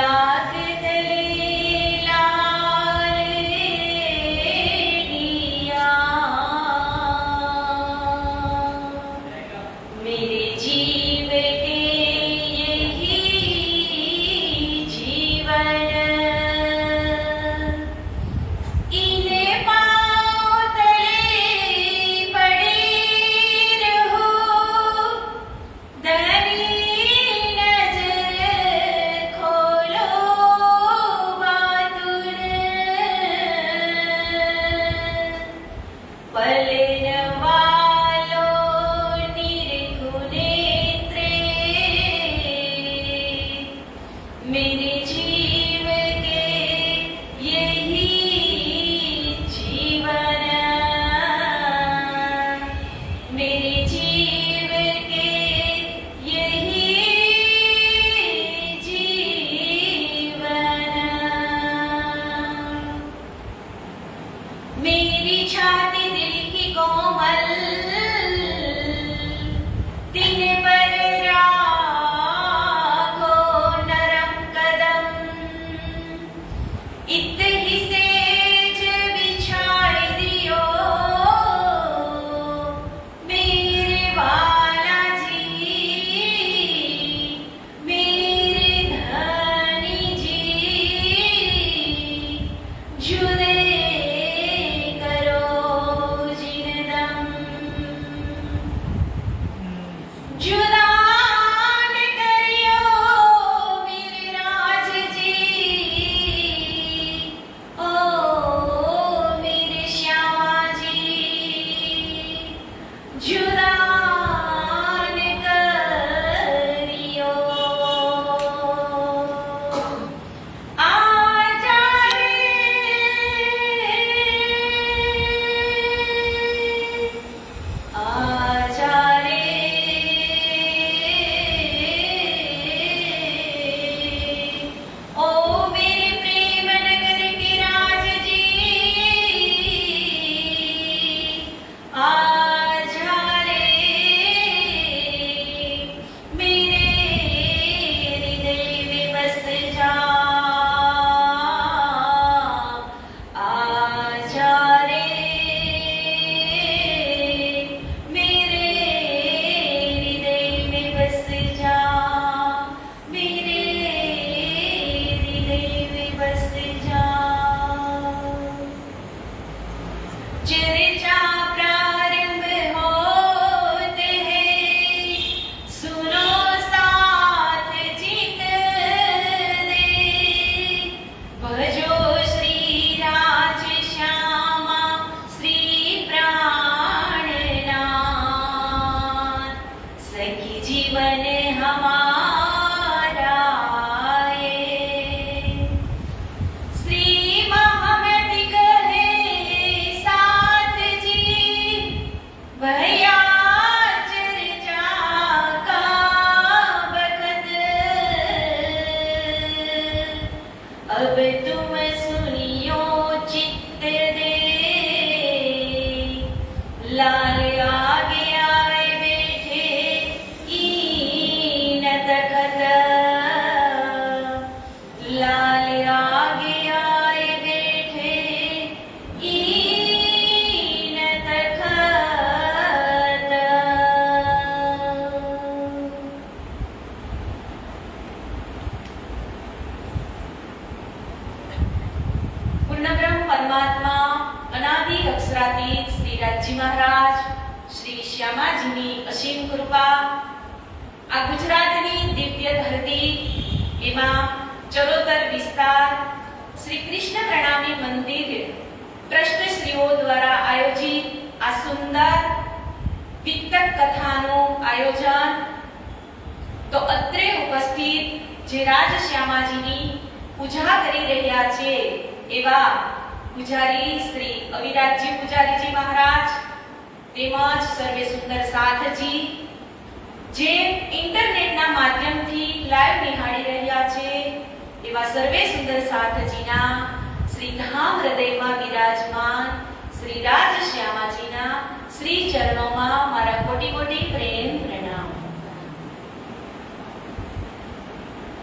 लाख तले लाल दिया, मेरे जीव के यही जीवन, इन्हें पाँव तले पड़ी रहो, धनी नजर खोलो बहादुर, पलन वालों निरखु नेत्रे, मेरे जीव के यही जीवन, मेरे जीव के यही जीवन। मेरी छाती दिल की कोमल, दिन पर राखो नरम कदम, इत ही सेज बिछाई दियो, मेरे वाला जी, मेरे धनी जी, जुदे करो जिनदम, जुदा न करियो मेरे राज जी, ओ मेरे श्यामा जी, जुदा न करियो। आजा रे, आजा रे, ओ मेरे प्रेम नगर के राज जी, आजा रे, मेरे हृदय में बस जा, आजा रे, मेरे हृदय में बस जा, मेरे हृदय में बस जा। चर्चा प्रारंभ होते हैं, सुनो साथ जीत दे, भजो श्री राज श्यामा श्री प्राणनाथ, सखी जीवन हमारा ये, श्री महामति कहे साथ जी, भैया चर्चा का बखत, अब तुम सुनियो चित्त दे, लाल आगे आए बैठे ईन तखत, लाल आगे आए बैठे ईन तखत। પૂર્ણબ્રહ્મ પરમાત્મા અનાદિ અક્ષરાતીત શ્રી રાજજી મહારાજ શ્રી શ્યામાજીની અસીમ કૃપા, આ ગુજરાતની દિવ્ય ધરતી, એમાં ચરોતર વિસ્તાર શ્રી કૃષ્ણ પ્રણામી મંદિર ટ્રસ્ટશ્રીઓ દ્વારા આયોજિત આ સુંદર વિતક કથાનું આયોજન, તો અત્રે ઉપસ્થિત જે રાજ શ્યામાજીની પૂજા કરી રહ્યા છે એવા પૂજારી શ્રી અવિરાજજી પૂજારીજી મહારાજ, તેમજ સર્વે સુંદર સાથજી, જે ઇન્ટરનેટના માધ્યમથી લાઈવ નિહાળી રહ્યા છે એવા સર્વે સુંદર સાથજીના શ્રી ધામ હૃદયમાં બિરાજમાન શ્રી રાજ શ્યામાજીના શ્રી ચરણોમાં મારા કોટી કોટી પ્રેમ પ્રણામ।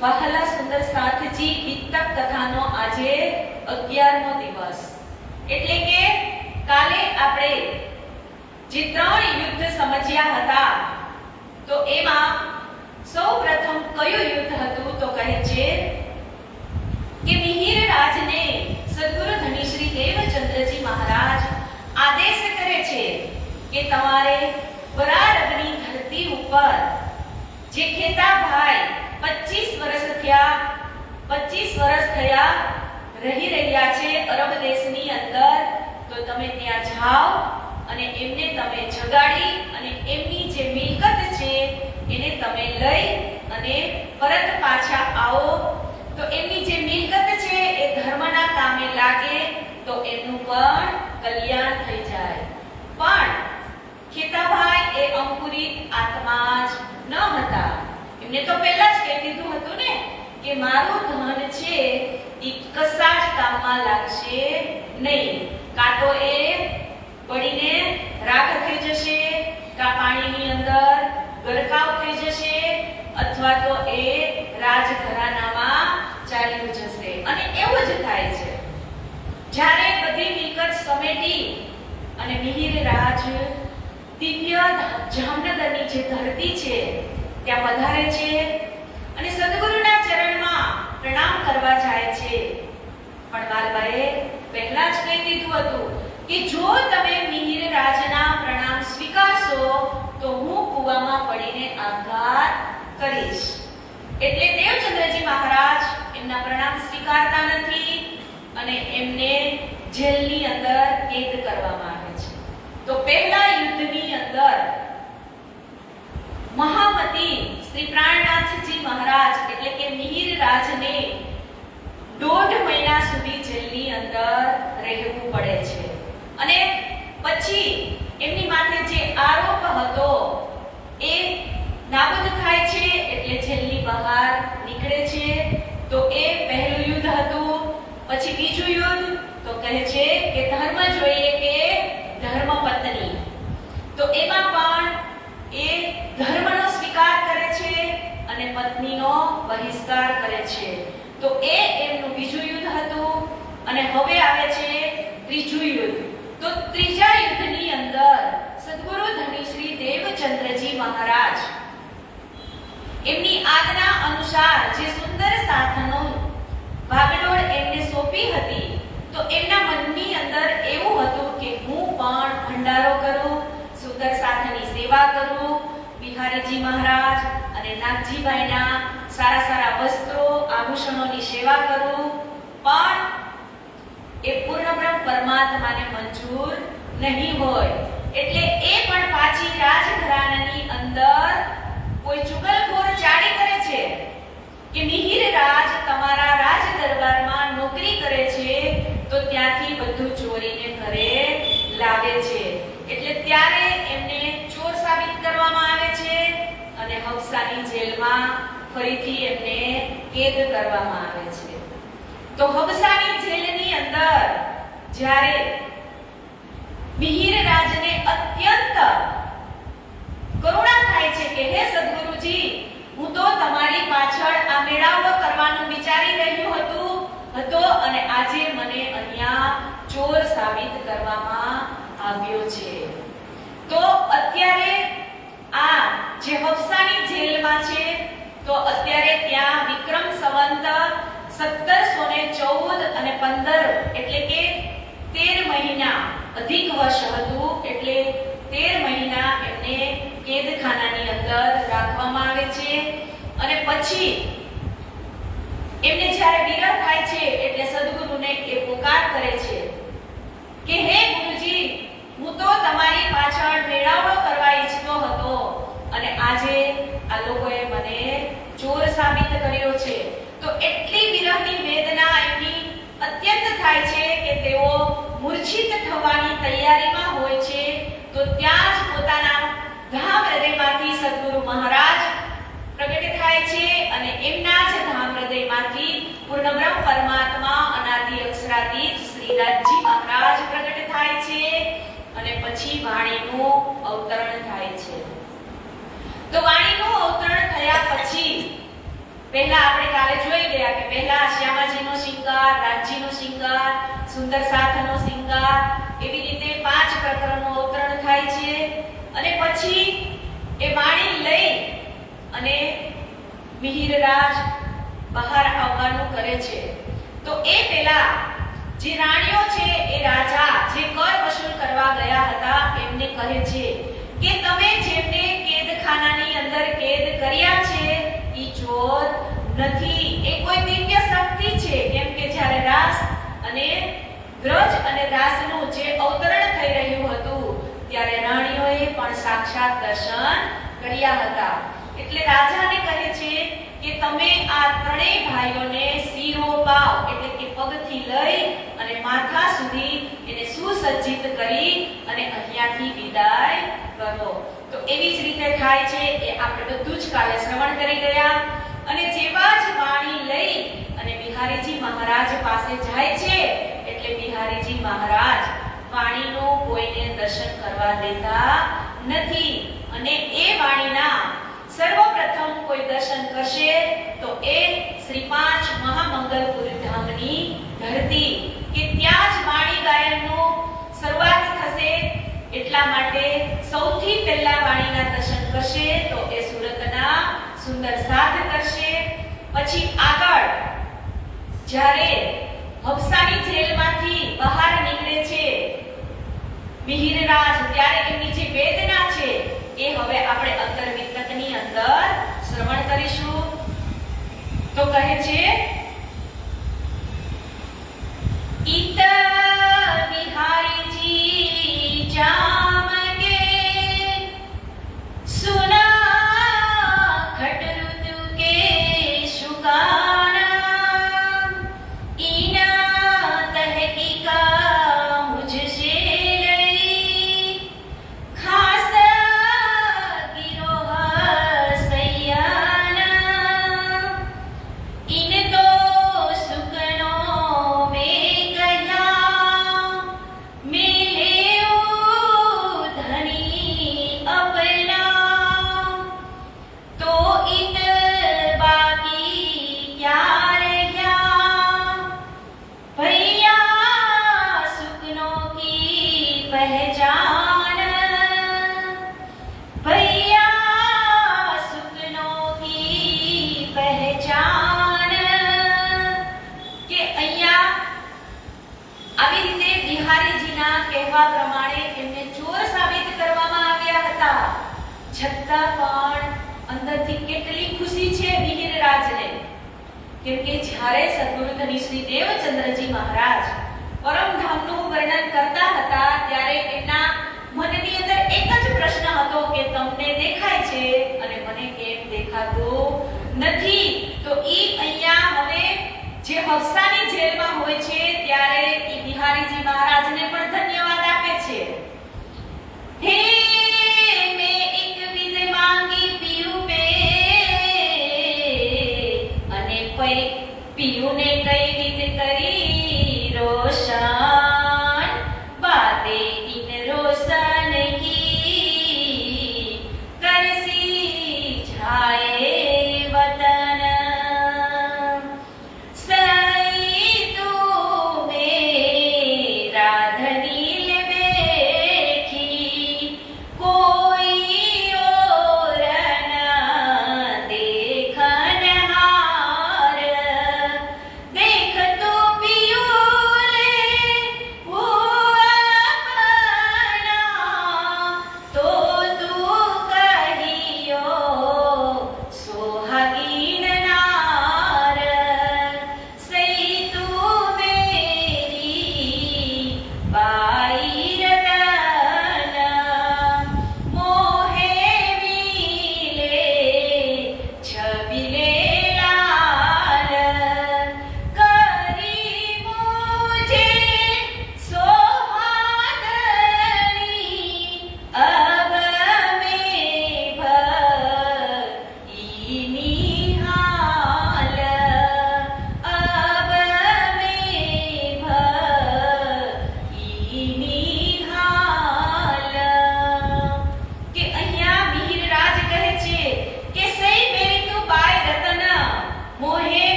વહાલા સુંદર સાથજી વિતક કથાનો આજે 11મો દિવસ, એટલે કે કાલે આપણે જે 3 યુદ્ધ સમજ્યા હતા, તો એમાં સૌપ્રથમ કયું યુદ્ધ હતું? તો કહે છે કે મિહિર રાજને સદગુરુ ધણી શ્રી દેવચંદ્રજી મહારાજ આદેશ કરે છે કે તમારે બરારગની ધરતી ઉપર જે ખેતાભાઈ 25 વર્ષ થયા રહી રહ્યા છે અરબ દેશની અંદર, તો તમે ત્યાં જાઓ અને એમને તમે જગાડી અને એમની જે મિલકત છે એને તમે લઈ અને પરત પાછા આવો, તો એમની જે મિલકત છે એ ધર્મના કામે લાગે તો એમનું પણ કલ્યાણ થઈ જાય. પણ ખેતાભાઈ એ અંકુરિત આત્મા જ ન હતા. એમને તો પહેલા જ કહી દીધું હતું ને કે મારું ધન છે એ કશા જ કામમાં લાગશે નહીં, કાં તો એ પડીને રાખ થઈ જશે, કાં પાણીની અંદર ગરકાવ થઈ જશે, અથવા તો એ રાજઘરાનામાં ચાલ્યું જશે. અને એવું જ થાય છે. જ્યારે બધી મિલકત સમેટી અને મિહિર રાજ દિવ્ય જામનગરની જે ધરતી છે ત્યાં પધારે છે અને સદગુરુના ચરણમાં પ્રણામ કરવા જાય છે. પણ બાલબાએ પહેલા જ કહી દીધું હતું કે જો તમે મિહિર રાજના પ્રણામ સ્વીકારશો તો હું કૂવામાં પડીને આપઘાત કરીશ. એટલે દેવચંદ્રજી મહારાજ એમના પ્રણામ સ્વીકારતા નથી અને એમને જેલની અંદર કેદ કરવામાં આવે છે. તો પહેલા યુદ્ધની અંદર મહામતી શ્રી પ્રાણનાથજી મહારાજ એટલે કે મિહિર રાજને 1.5 મહિના સુધી જેલની અંદર રહેવું પડે છે. અને પછી એમની માથે જે આરોપ હતો એ નાબૂદ થાય છે, એટલે જેલની બહાર નીકળે છે. તો એ પહેલું યુદ્ધ હતું. પછી બીજું યુદ્ધ તો કહે છે કે ધર્મ જોઈએ કે ધર્મપત્ની, તો એમાં પણ એ ધર્મનો સ્વીકાર કરે છે અને પત્નીનો બહિષ્કાર કરે છે. તો એ એમનું બીજું યુદ્ધ હતું. અને હવે આવે છે ત્રીજું યુદ્ધ. તો ત્રીજા યુદ્ધની અંદર સદગુરુ ધણી શ્રી દેવચંદ્રજી મહારાજ એમની આજ્ઞા અનુસાર જે સુંદર સાધનો ભાગડોળ એમને સોંપી હતી, તો એમના મનની અંદર એવું હતું કે હું પણ ભંડારો કરું, સુંદર સાથની સેવા કરું, બિહારીજી મહારાજ અને નાગજીભાઈના સારા સારા વસ્ત્રો આભૂષણોની સેવા કરું. પણ એ પૂર્ણબ્રહ્મ પરમાત્માને મંજૂર નહીં હોય. એટલે એ પણ પાછી રાજઘરાનાની અંદર કોઈ ચુગલખોર ચાડી કરે છે કે મિહિર રાજ તમારા રાજ દરબારમાં નોકરી કરે છે, તો ત્યાંથી બધું ચોરીને ઘરે લાવે છે. એટલે ત્યારે એમને ચોર સાબિત કરવામાં આવે છે અને હબસાની જેલમાં ફરીથી એમને કેદ કરવામાં આવે છે. તો હબસાની જેલની અંદર જ્યારે મિહિર રાજને અત્યંત કરુણા થાય છે કે હે સદગુરુજી, હું તો તમારી પાછળ આ મેળાવડો કરવાનું વિચારી રહ્યો હતો અને આજે મને અહીંયા ચોર સાબિત કરવામાં આવ્યો છે. તો અત્યારે આ જે હબસાની જેલમાં છે, તો અત્યારે ત્યાં વિક્રમ સંવંત 1714 અને 15 એટલે કે 13 મહિના અધિક વર્ષ હતું. એટલે 13 મહિના એમને કેદખાનાની અંદર રાખવામાં આવે છે. અને પછી એમને જ્યારે વિરહ થાય છે એટલે સદગુરુને એ પુકાર કરે છે કે હે ગુરુજી, હું તો તમારી પાછળ મેળાવડો કરવા ઈચ્છતો હતો અને આજે આ લોકોએ મને ચોર સાબિત કર્યો છે. તો એટલી વિરહની વેદના એમની અત્યંત થાય છે કે તેઓ મૂર્છિત થવાની તૈયારીમાં હોય છે. તો ત્યાં જ પોતાના ધામ હૃદયમાંથી સદગુરુ મહારાજ પ્રગટ થાય છે અને એમના જ ધામ હૃદયમાંથી પૂર્ણબ્રહ્મ પરમાત્મા અનાદિ અક્ષરાતીત શ્રીનાથજી મહારાજ પ્રગટ થાય છે અને પછી વાણીનું અવતરણ થાય છે. તો વાણીનું અવતરણ થયા પછી પહેલા આપણે કાલે જોઈ ગયા કે પહેલા શ્યામાજીનો શિંગાર, રાજજીનો શિંગાર, સુંદર સાથનો શિંગાર, એવી રીતે 5 પ્રકરણનો અવતરણ થાય છે અને પછી એ વાણી લઈ અને મિહિરરાજ બહાર આવવાનું કરે છે. તો એ પહેલા જે રાણીઓ છે એ રાજા જે કર વસૂલ કરવા ગયા હતા એમને કહે છે કે તમે જેમને કેદખાનાની અંદર કેદ કર્યા છે ઈ ચોર નથી, એ કોઈ દિવ્ય શક્તિ છે. કેમ કે જ્યારે રાસ અને ગ્રજ અને રાસનું જે અવતરણ થઈ રહ્યું હતું ત્યારે રાણીઓએ પણ સાક્ષાત દર્શન કર્યા હતા. એટલે રાજાને કહે છે કે તમે આ ત્રણેય ભાઈઓને શિરોપાવ એટલે કે પગથી લઈ અને માથા સુધી એને સુસજ્જિત કરી અને અહીંયાથી વિદાય કરો. તો એવી જ રીતે થાય છે એ આપણે બધું જ કાલે શ્રવણ કરી ગયા. અને જેવા જ વાણી લઈ અને બિહારીજી મહારાજ પાસે જાય છે એટલે બિહારીજી મહારાજ વાણીનો કોઈને દર્શન કરવા દેતા નથી. અને એ વાણીના સર્વપ્રથમ કોઈ દર્શન કરશે તો એ શ્રી 5 મહામંગલપુર ધામની ધરતી કે ત્યાં જ વાણી ગાયનનો શરૂઆત થશે. એટલા માટે સૌથી પહેલા વાણીના દર્શન કરશે તો એ સુરતના સુંદર સાથ કરશે. પછી આગળ જ્યારે હબસાની જેલમાંથી બહાર નીકળે છે મિહિરરાજ ત્યારે એમની જે વેદના છે એ હવે આપણે અંતર્વિતકની અંદર શ્રવણ કરીશું. તો કહે છે ઈત બિહારીજી જામગે સુના ખટરુતુ કે શુકાના ઈના તહકીકા મુझसे લઈ ખાસ ગિરોહ સૈયાના इन तो सुकनो में गया मिले धनी अपना तो इन बाकी क्या रहा भैया सुकनो की पहचान भैया सुकनो की पहचान કે અહીંયા આવી રીતે બિહારીજીના કહેવા પ્રમાણે એમને ચોર સાબિત કરવામાં આવ્યા હતા. છતાં પણ અંદરથી કેટલી ખુશી છે મિહિરરાજને. કેમ કે જ્યારે સદગુરુ ધની શ્રી દેવચંદ્રજી મહારાજ પરમધામનું વર્ણન કરતા હતા ત્યારે એમના મનની અંદર એક જ પ્રશ્ન હતો કે તમને દેખાય છે અને મને કેમ દેખાતું નથી. તો ઈ અહીંયા હવે જે હફસાની જેલમાં હોય છે ત્યારે ઈ બિહારીજી મહારાજને પણ ધન્યવાદ આપે છે. હે મેં એક વિધ માંગી પીયું પે અને પીયુને કઈ વિધ કરી રોશન બાતે ઇન રોશન કી કરસી છાએ વતન સઈ તું મેરા ધनील બેઠી કોઈ ઓર ન દેખનહાર દેખ તું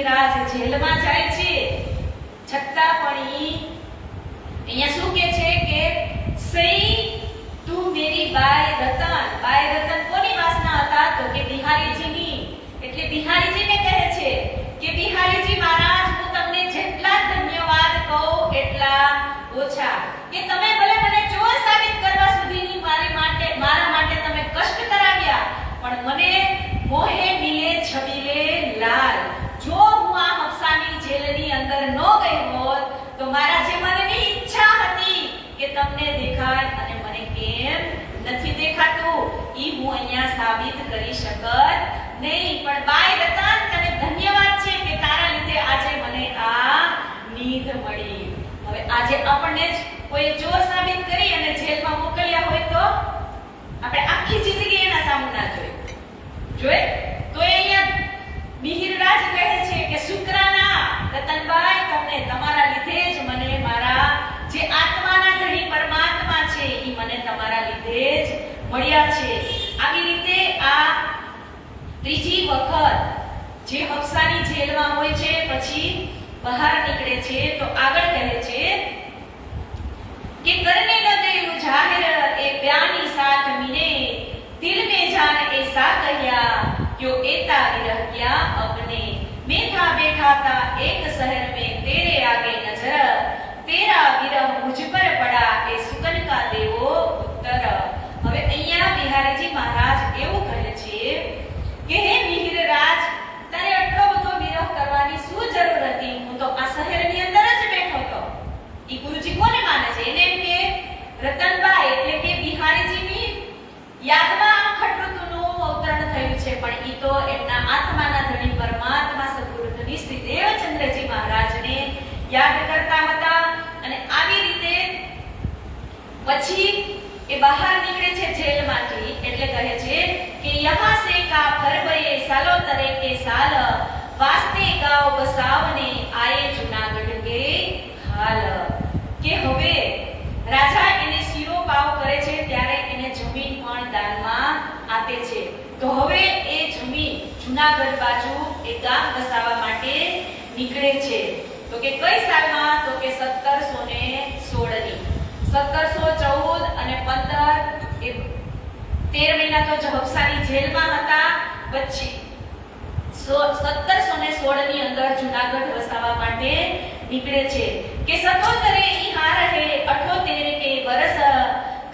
મિહિરરાજ જેલમાં જાય છે, છતાં પણ અહીંયા શું કહે છે કે સઈ તું મેરી બાય રતન કોની વાસના હતા? તો કે બિહારીજીની. એટલે બિહારીજીને કહે છે કે બિહારીજી મહારાજ, હું તમને જેટલા ધન્યવાદ કહું એટલા ઓછા, કે તમે ભલે મને ચોર સાબિત કરવા સુધીની મારા માટે તમે કષ્ટ કરાવ્યા, પણ મને મોહે મિલે છબીલે લાલ, જો હું આ હફસાની જેલની અંદર ન ગઈ હોત તો મારા જે મનની ઈચ્છા હતી કે તમને દેખાય અને મને કેમ નથી દેખાતું, ઈ હું અહીંયા સાબિત કરી શકત નહીં. પણ બાય રતન, તને ધન્યવાદ છે કે તારા લીધે આજે મને આ નીંદ મળી. હવે આજે આપણને કોઈ ચોર સાબિત કરી અને જેલમાં મોકલ્યા હોય તો આપણે આખી જિંદગી એના સામું ના જોઈ તો અહીંયા મિહિરરાજ કહે છે કે શુક્રાના રતનભાઈ, તમને તમારા લીધે જ મને મારા જે આત્માના ધણી પરમાત્મા છે ઈ મને તમારા લીધે જ મળ્યા છે. આવી રીતે આ ત્રીજી વખત જે હફસાની જેલમાં હોય છે પછી બહાર નીકળે છે તો આગળ કહે છે કે કરને ન દેવું જાહેર એ પ્યાની સાથ મિલે, દિલ में जान ऐसा कहिया क्यों एता विरह किया अपने, मैं था बैठा था एक शहर में तेरे आगे नजर, तेरा विरह मुझ पर पड़ा ए सुकन का देवो उत्तर. હવે અહીંયા બિહારીજી મહારાજ એવું કહે છે કે હે મિહિરરાજ, તારે આટલો બધો વિરહ કરવાની શું જરૂર હતી? હું તો આ શહેરની અંદર જ બેઠો હતો. ઈ ગુરુજી કોને માને છે? એને એમ કે રતનભાઈ એટલે કે બિહારીજીની યાદમાં આ ખટઋતુનું અવતરણ થયું છે, પણ ઈ તો એમના આત્માના ધણી પરમાત્મા સદગુરુ શ્રી દેવચંદ્રજી મહારાજને યાદ કરતા હતા. અને આવી રીતે પછી એ બહાર નીકળે છે જેલમાંથી, એટલે કહે છે કે યહાં સે કા ફરબયે સાલો તરે કે સાલ, વાસ્તે ગાવ બસાવને આયે જૂનાગઢ કે હાલ. કે હવે રાજા એને શિરો પાવ કરે છે ત્યારે એને જમીન પણ દાનમાં આપે છે. તો હવે એ જમીન જૂનાગઢ બાજુ એ ગામ બસાવવા માટે નીકળે છે. તો કે કઈ સાલમાં? તો કે 1716 ની. 1714 અને 15 એ 13 મહિના તો હફસાની જેલમાં હતા. પછી 1716 ની અંદર જૂનાગઢ વસાવવા માટે નીકળે છે. કે 77 ઈહા રહે 78 के बरस,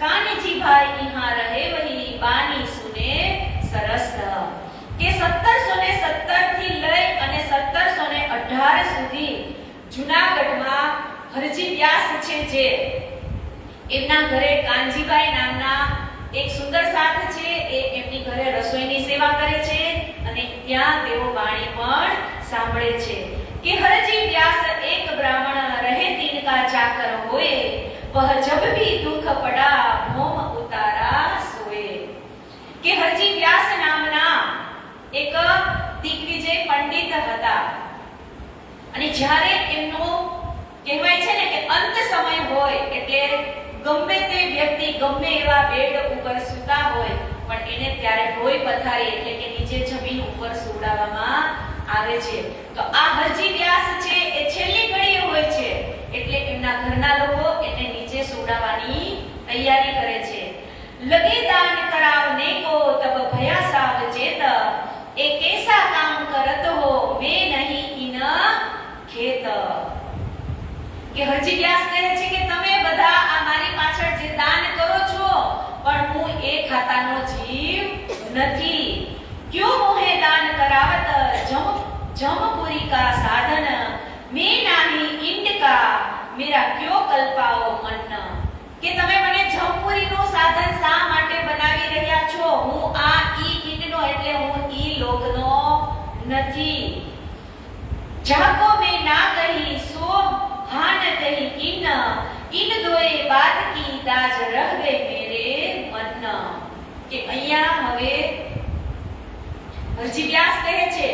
कान्हजी भाई ईहा रहे वही बानी सुने सरस. કે 1717 થી લઈ અને 1718 સુધી જૂનાગઢમાં હરજી વ્યાસ છે જે એમના ઘરે કાનજીભાઈ નામના એક સુંદર સાથ છે, એ એમની ઘરે રસોઈની સેવા કરે છે અને ત્યાં તેઓ વાણી પણ સાંભળે છે. કે હરજી વ્યાસ એક બ્રાહ્મણ રહે તીન કા ચાકર હોए, वह जब भी दुख पड़ा मोम उतारा सोए. કે હરજી વ્યાસ નામના એક દિગ્વિજય પંડિત હતા અને જ્યારે એમનો કહેવાય છે ને કે અંત સમય હોય એટલે ગમે તે વ્યક્તિ ગમે એવા બેડ ઉપર સૂતા હોય પણ એને ત્યારે ભોય પથારી એટલે કે નીચે જમીન ઉપર સુવડાવવામાં આવે છે. તો આ હરજી વ્યાસ છે એ છેલ્લી ઘડીએ હોય છે એટલે એમના ઘરના લોકો એને નીચે સુવડાવવાની તૈયારી કરે છે. લગે દાન કરાવને કો તબ ભયા સાવ ચેત, એ કેસા કામ કરત હો મેં નહીં ઇન ખેત. કે હરજી વ્યાસ કહે છે કે તમે બધા આ મારી પાછળ જે દાન કરો છો પણ હું એ ખાતાનો જીવ નથી. ક્યો મોહે દાન કરાવત જમપુરી કા સાધન, મેં નાહી ઇંડ કા મેરા ક્યો કલ્પાઓ મન. કે તમે મને જમપુરીનું સાધન શા માટે બનાવી રહ્યા છો? હું આ ઈ ઇંડનો એટલે હું ઈ લોકનો નથી. જાકો મેં ના કહી સો હાન કહી ઇન દોએ બાત કી દાજ રહ ગઈ મેરે મન. કે અહીંયા હવે હરજી વ્યાસ કહે છે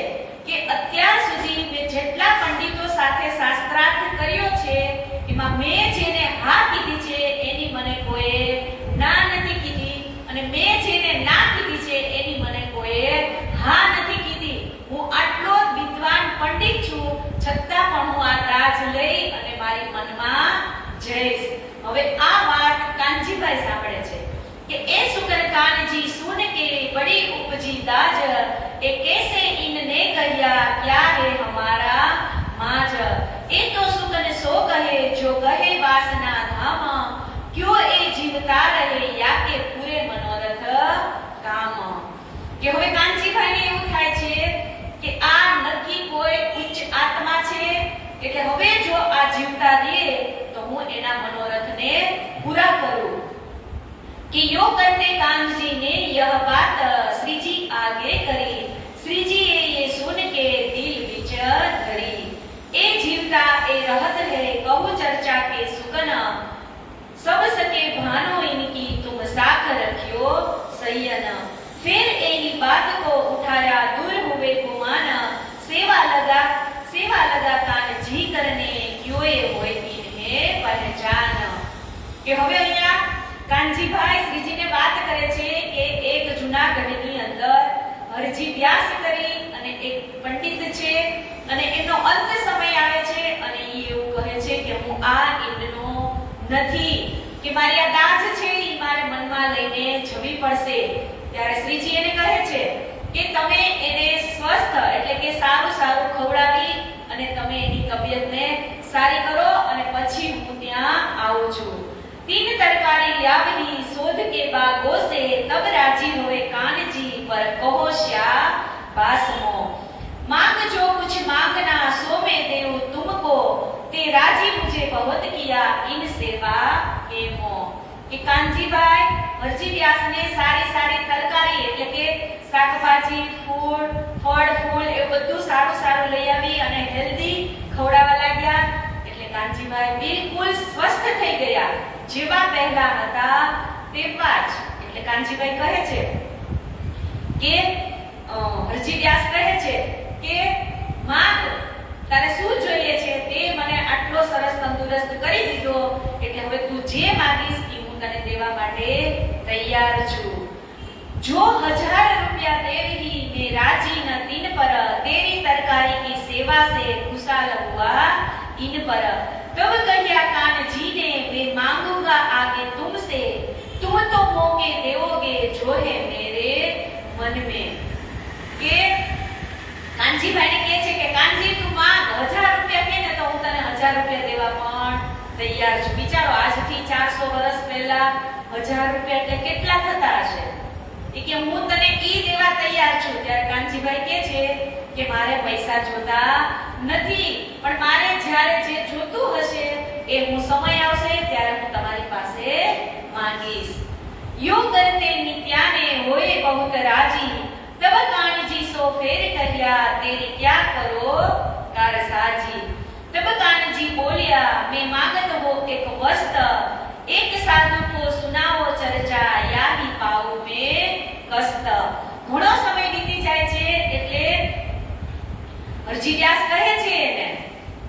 કે અત્યાર સુધી મેં જેટલા પંડિતો સાથે શાસ્ત્રાર્થ કર્યો છે એમાં મેં જેને હા કીધી છે એની મને કોઈ ના નથી કીધી અને મેં જેને ના કીધી છે એની મને કોઈ હા નથી કીધી. હું આટલો વિદ્વાન પંડિત છું दाज ए कैसे इनने कहिया क्या है हमारा माज ए तो सुख ने सो कहे जो कहे वासना धाम क्यों ए जीवता रहे या के पूरे मनोरथ काम કે હવે કાંચીભાઈને એવું થાય છે કે આ નક્કી કોઈ ઉચ્ચ આત્મા છે એટલે હવે જો આ જીવતા રહે તો હું એના મનોરથને પૂરા કરું कि यो करते कान जी ने यह बात श्री जी आगे करी श्री जी ये सुन के दिल विच धरी ए जीवता ए रहत है कहु चर्चा के सुगन सब सके भानो इनकी तुम साख रखियो सयन फिर यही बात को उठाया दूर हुए गुमान सेवा लगा कान जी करने क्यों होए इन्हें पहचान કે હવે અહીંયા કાનજીભાઈ શ્રીજીને વાત કરે છે કે એક જૂનાગઢની અંદર હરજી વ્યાસ કરી અને એક પંડિત છે અને એનો અંત સમય આવે છે અને ઈ એવું કહે છે કે હું આ એમનો નથી કે મારી આ દાજ છે ઈ મારે મનમાં લઈને જવી પડશે ત્યારે શ્રીજી એને કહે છે કે તમે એને સ્વસ્થ એટલે કે સારું સારું ખવડાવી અને તમે એની તબિયતને સારી કરો અને પછી હું ત્યાં આવું છું तीन तरकारी यावनी शोध के बागों से तब राजी हुए कान जी पर कहो श्या बासमो मांग जो कुछ मांगना सो मैं देऊं तुमको ते राजी मुझे बहुत किया इन सेवा के मो કે કાનજીભાઈ હરજી વ્યાસને સારી સારી તરકારી એટલે કે શાકભાજી ફૂલ ફળ ફૂલ એ બધું સારું સારું લઈ આવી અને હેલ્ધી ખવડાવવા લાગ્યા એટલે કાનજીભાઈ બિલકુલ સ્વસ્થ થઈ ગયા જેવા પહેલા હતા તેવા જ એટલે કાનજીભાઈ કહે છે કે હરજી વ્યાસ કહે છે કે માંગ તારે શું જોઈએ છે તે મને આટલો સરસ તંદુરસ્ત કરી દીધો એટલે હવે તું જે માંગીશ એ હું તને દેવા માટે તૈયાર છું જો 1000 रुपया देवी ने राजी न तीन पर तेरी तरकारी की सेवा से खुशाल हुआ इन पर तब कहिया कान जी ने मैं मांगूंगा आगे तुमसे तुम तो मौके देओगे जो है मेरे मन में के कानजी भाई ने કહે છે કે કાનજી તું માંગ 1000 રૂપિયા કે ને તો હું તને 1000 રૂપિયા દેવા પણ તૈયાર છું વિચારો આજથી 400 વર્ષ પહેલા 1000 રૂપિયા એટલે કેટલા થતા હશે કે હું તને ઈ દેવા તૈયાર છું ત્યારે કાનજીભાઈ કહે છે કે મારે પૈસા જોતા નથી પણ મારે જ્યારે જે જોતું હશે એ હું સમય આવશે ત્યારે હું તમારી પાસે માંગીશ યો કરતે નિત્યાને હોએ બહુત રાજી तब कानजी सो फेर कहिया तेरी क्या करो कार साजी तब कानजी बोलिया मैं मांगत हो एक वस्त्र एक साधु को सुनाओ चर्चा या ही पाऊ में कष्ट ઘણો સમય વીતી જાય છે એટલે હરજી વ્યાસ કહે છે એને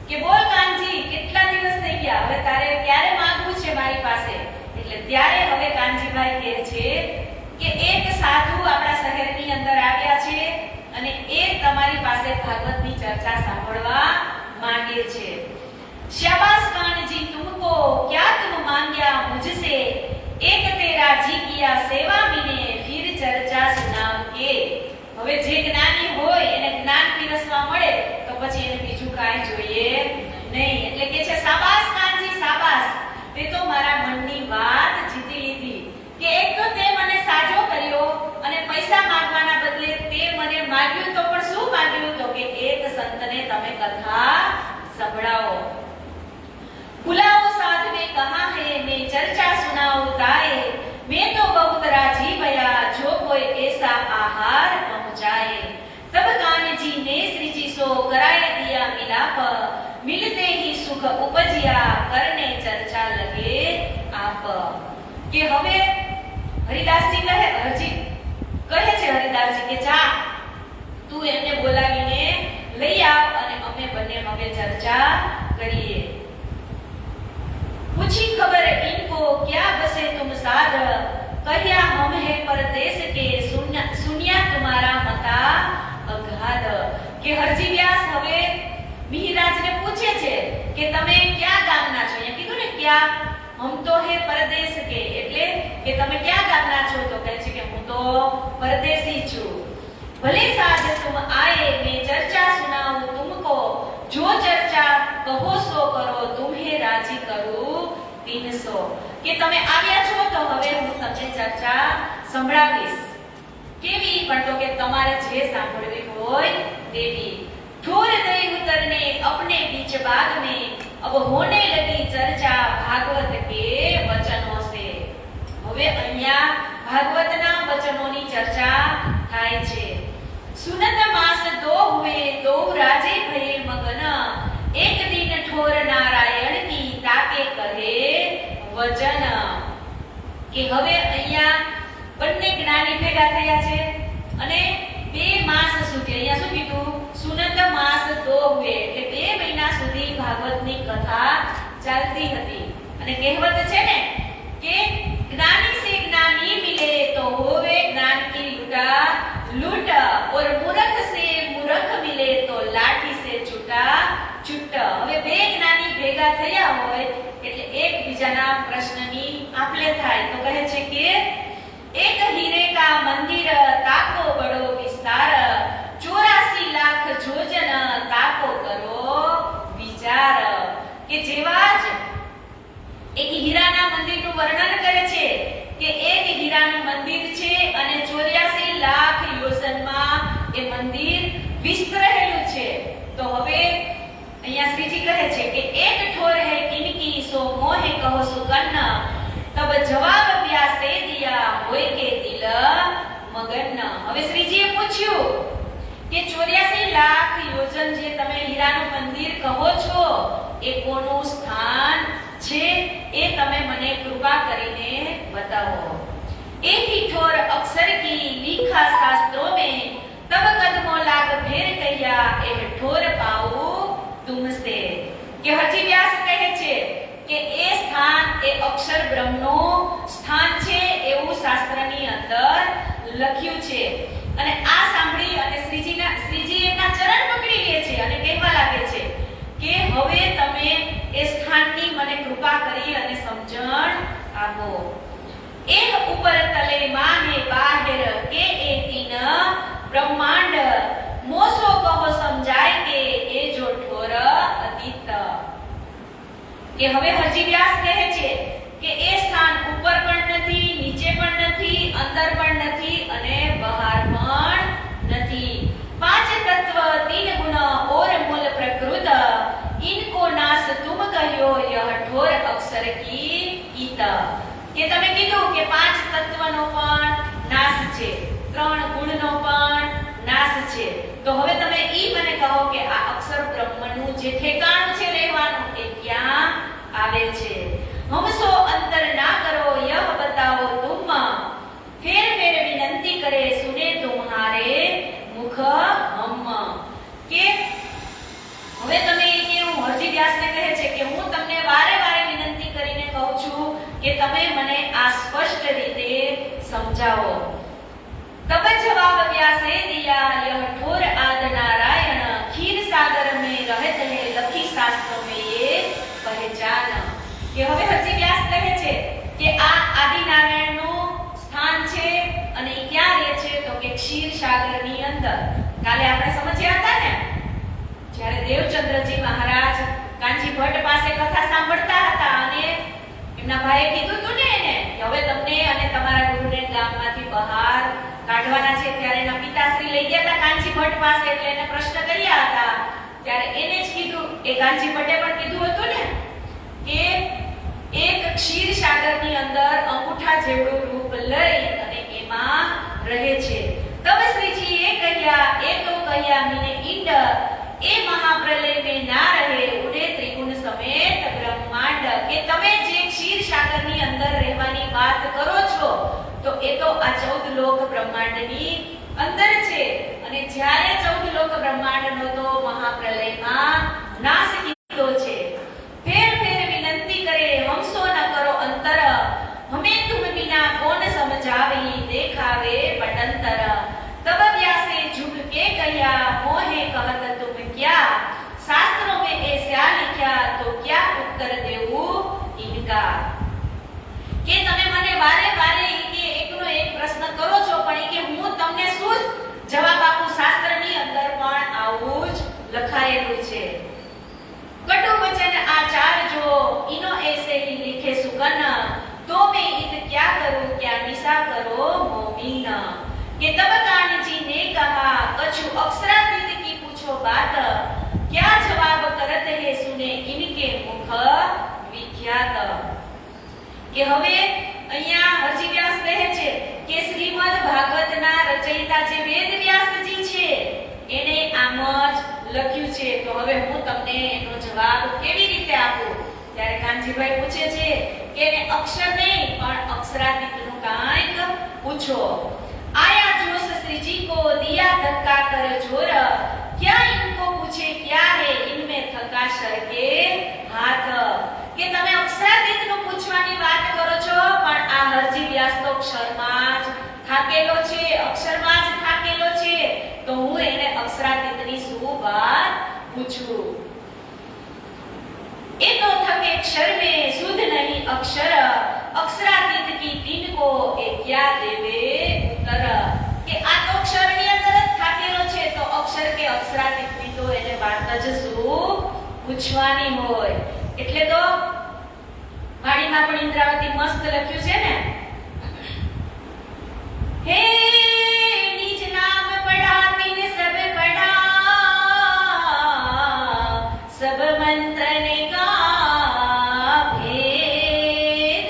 કે બોલ કાનજી કેટલા દિવસ થઈ ગયા હવે તારે ક્યારે માંગવું છે મારી પાસે એટલે ત્યારે હવે કાનજીભાઈ કહે છે કે એક સાધુ આપણા શહેરની અંદર આવ્યા છે અને એ તમારી પાસે ભાગવતની ચર્ચા સાંભળવા માંગે છે शाबाश कानजी तुमको क्या तुम मांगया मुझसे एक तेरा जी किया सेवा मिने फिर चर्चा सुनाव के હવે જે જ્ઞાની હોય એને જ્ઞાન પીરસવા મળે તો પછી એને બીજું કાંઈ જોઈએ નહીં એટલે કે છે શાબાશ કાનજી શાબાશ તે તો મારા મનની વાત જીતી લીધી કે એક તો તે મને સાજો કર્યો અને પૈસા માંગવાના બદલે તે મને માંગ્યું તો પણ શું માંગ્યું તો કે એક સંતને તમે કથા સંભળાવો बुलाओ साधु ने कहा है मैं चर्चा सुनाऊं ताए मैं तो बहुत राजी भया जो कोई ऐसा आहार पहुंचाए तब कान जी ने श्री जी सो कराए दिया मिलाप मिलते ही सुख उपजिया करने चर्चा लगे आप के हवे हरिदास जी कहे हरजी कहे छे हरिदास जी के जा तू एમને બોલાવીને લઈ આવ અને અમે બંને હવે ચર્ચા કરીએ पूछी खबर इनको क्या बसे तुम साध कहिया हम है परदेश के सुनिया तुम्हारा मता अगाध के हरजी व्यास હવે મિહિરાજ ને પૂછે છે કે તમે ક્યાં ગામના છો અહીંયા કીધું ને ક્યા हम तो है परदेश के એટલે કે તમે ક્યાં ગામના છો તો કહે છે કે હું તો પરદેશી છું भले साध तुम आए मैं चर्चा सुनाऊं तुमको जो चर्चा कहो सो करो तुम्हें राजी करूं 300 કે તમે આવ્યા છો તો હવે હું તમને ચર્ચા સંભળાવીશ કેવી પણ તો કે તમારે જે સાંભળવી હોય તેવી ठोर दई उतरने अपने बीच बाग में अब होने लगी चर्चा भागवत के वचनों से હવે અહીંયા ભાગવતના વચનોની ચર્ચા થાય છે सुनत मास दो हुए दो राजे भये मगन एक दिन ठोर नारायण की ताके कहे वचन કે હવે અહીંયા બંને જ્ઞાની ભેગા થયા છે અને 2 માસ સુધી અહીંયા શું કીધું સુનત માસ દો હુએ એટલે 2 મહિના સુધી ભાગવતની કથા ચાલતી હતી અને કહેવત છે ને કે જ્ઞાની से ज्ञानी मिले तो होवे ज्ञान की लूट और मूर्ख से मूर्ख मिले तो लाठी से छूटा छूट હવે 2 જ્ઞાની ભેગા થયા હોય એટલે એકબીજાના પ્રશ્નની આપલે થાય તો કહે છે કે एक हीरे का मंदिर ताको बड़ो विस्तार 84 लाख जोजन ताको करो विचार કે જેવા જ એક હીરાના મંદિરનું વર્ણન કરે છે કે એક હીરાનું મંદિર છે અને 84 લાખ યોજનમાં એ મંદિર વિસ્તરેલું છે તો હવે અહીંયા શ્રીજી કહે છે કે એક ઠોર હે કિનકી સો મોહે કહો સુકન્ન तब जवाब व्यासे दिया होय के दिल मगन હવે શ્રીજીએ પૂછ્યું કે 84 લાખ યોજન જે તમે હીરાનું મંદિર કહો છો એ કોનું સ્થાન છે એ તમે મને કૃપા કરીને बताओ एक ही ठोर अक्षर की लिखा शास्त्रों में तब कदमों लाग फेर कहिया ए ठोर पाऊं तुमसे કે હરજી વ્યાસ કહે છે કે એ સ્થાન એ અક્ષર બ્રહ્મનું સ્થાન છે એવું શાસ્ત્રની અંદર લખ્યું છે અને આ સાંભળી અને શ્રીજી એમના ચરણ પકડી લે છે અને કહેવા લાગે છે કે હવે તમે એ સ્થાનની મને કૃપા કરી અને સમજણ આપો એક ઉપર તલે માહે બાહેર કે એ તીન બ્રહ્માંડ મોસો કહો સમજાય કે એ જો ઠોર અતીત કે હવે હરજી વ્યાસ કહે છે કે એ સ્થાન ઉપર પણ નથી નીચે પણ નથી અંદર પણ નથી અને બહાર પણ નથી પાંચ તત્વ तीन गुण और मूल प्रकृत इनको नाश तुम कहियो यह ठोर अक्षर की गीत કે તમે કીધું કે પાંચ તત્વનો પણ નાશ છે ત્રણ ગુણનો પણ નાશ છે તો હવે તમે ઈ મને કહો કે આ અક્ષર બ્રહ્મનું જે ઠેકાણું છે રહેવાનું એ ક્યાં આવે છે हमसो अंतर ना करो यह बताओ तुम फिर फिर विनंती करे सुने तुम्हारे मुख हम કે હવે તમે એ કેવું હરજી વ્યાસને કહે છે કે હું તમને વારે વારે વિનંતી કરીને કહું છું કે તમે મને આ સ્પષ્ટ રીતે સમજાવો तब जवाब व्यासे दिया यह ठोर आद नारायण खीर सागर में रहत है लखी शास्त्रों में ये पहचान કે હવે હરજી વ્યાસ કહે છે કે આ આદિનારાયણનું સ્થાન છે અને એ ક્યાં રહે છે તો કે ક્ષીરસાગરની અંદર કાલે આપણે સમજ્યા હતા ને જ્યારે દેવચંદ્રજી મહારાજ કાંચી ભટ્ટ પાસે કથા સાંભળતા હતા અને એમના ભાઈએ કીધું હતું ને એને કે હવે તમને અને તમારા ગુરુને ગામમાંથી બહાર કાઢવાના છે ત્યારે એના પિતાશ્રી લઈ ગયા હતા કાંચી ભટ્ટ પાસે એટલે એને પ્રશ્ન કર્યા હતા ત્યારે એને જ કીધું એ કાંચી ભટ્ટે પણ કીધું હતું ને કે એક ક્ષીરસાગરની અંદર અંગૂઠા જેવડું રૂપ લઈ અને એમાં રહે છે તબ શ્રીજીએ કહ્યા એ તો કહ્યા મીને ઈંડ એ મહાપ્રલય में ના રહે ઉડે ત્રિગુણ સમેત બ્રહ્માંડ કે તમે જે ક્ષીરસાગરની અંદર રહેવાની વાત કરો છો તો એ તો આ 14 લોક બ્રહ્માંડની અંદર છે અને જ્યારે 14 લોક બ્રહ્માંડનો તો મહાપ્રલયમાં નાશ કીધો છે ફેર ફેર વિનંતી કરે हमसो न करो अंतर हमें तुम बिना कौन समझावे देखावे पटंतर तब व्यासे झुक के कहिया मोहे कहत तुम क्या शास्त्रों में ऐसा लिखा तो क्या उत्तर देऊ इनका કે તમે મને વારે વારે કે એકનો એક પ્રશ્ન કરો છો પણ કે હું તમને શું જવાબ समाचार जो इनो ऐसे ही लिखे सुगन, तो मैं इत क्या करूं क्या निशा करो मोमीन। कि तब कान्ह जी ने कहा, कछु अक्षरातीत की पूछो बात, क्या जवाब करत है सुने इनके मुख विख्यात। કે હવે અહીંયા હરજી વ્યાસ કહે છે કે શ્રીમદ ભાગવતના રચયિતા જે વેદ વ્યાસજી છે એને આમ જ લખ્યું છે, તો હવે હું તમને એનો જવાબ કેવી રીતે આપું? ત્યારે કાનજીભાઈ પૂછે છે કે એને અક્ષર નહીં પણ અક્ષરાતીતનું કાંઈક પૂછો। आया जोश श्री जी को दिया धक्का कर जोर, क्या इनको पूछे क्या है इनमें थका सर के हाथ। કે તમે અક્ષરાતીતનું પૂછવાની વાત કરો છો પણ આ હરજી વ્યાસ તો અક્ષરમાં જ થાકેલો છે, અક્ષરમાં જ થાકેલો છે, તો હું એને અક્ષરાતીતની શું વાત પૂછું। એ તો થકે અક્ષર में शुद्ध नहीं अक्षर, अक्षरातीत की तीन को ए क्या देवे उत्तर। કે આ તો અક્ષરની અંદર જ થાકેલો છે, તો અક્ષર કે અક્ષરાતીતની તો એને વાત જ શું પૂછવાની હોય। એટલે તો વાણીમાં પણ ઇન્દ્રાવતી મસ્ત લખ્યું છે ને, હે નિજ નામ પढ़ा तीन सब पढ़ा, सब मंत्र ने का भेद,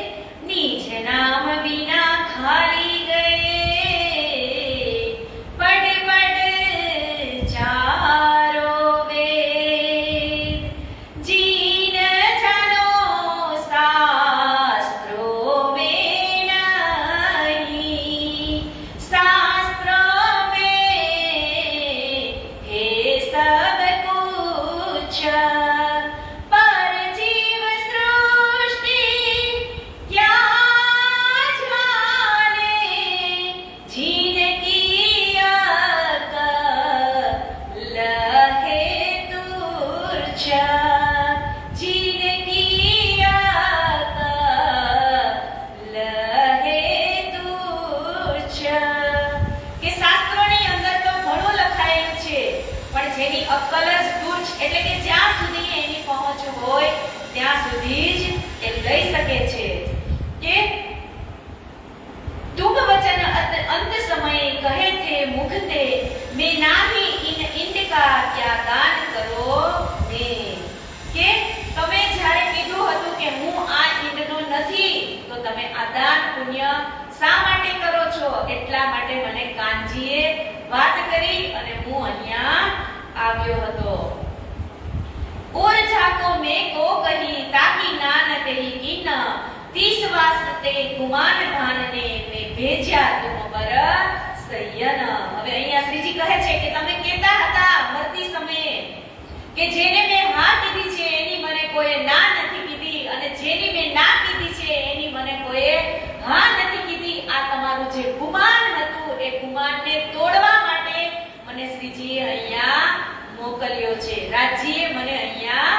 निज नाम बिना खाली गए, पढ़ पढ़ चारो वेद, जीन जानो शास्त्रों में नहीं, शास्त्रों में है सब कुछ, पर जीव सृष्टि क्या जाने, जिनकी अकल है तुच्छ, जिनकी अकल है तुच्छ। કે શાસ્ત્રોની અંદર તો ઘણું લખાયેલું છે પણ જેની અક્કલ જ તુચ્છ, એટલે કે જ્યાં સુધી એની પહોંચ હોય ત્યાં સુધી જ એ લઈ શકે છે। કે तुम वचन अंत समय कहे थे मुख ते, मैं नाही इन इंद का क्या दान करो मैं। કે તમે જ્યારે કીધું હતું કે હું આ ઈંડનો નથી, તો તમે આ દાન પુણ્ય શા માટે કરો છો? એટલા માટે મને કાનજીએ વાત કરી અને હું અહીંયા આવ્યો હતો। और जाको मैं को कही ताकि नान कही कीन, 30 वास्ते गुमान भान ने मैं भेज्या तुम पर सयन। હવે અહીંયા શ્રીજી કહે છે કે તમે કહેતા હતા મરતી સમયે કે જેને મેં હા કીધી છે એની મને કોઈએ ના નથી કીધી, અને જેની મેં ના કીધી છે એની મને કોઈએ હા નથી કીધી। આ તમારું જે ગુમાન હતું એ ગુમાનને તોડવા માટે મને શ્રીજીએ અહીંયા મોકલ્યો છે, રાજ્યએ મને અહીંયા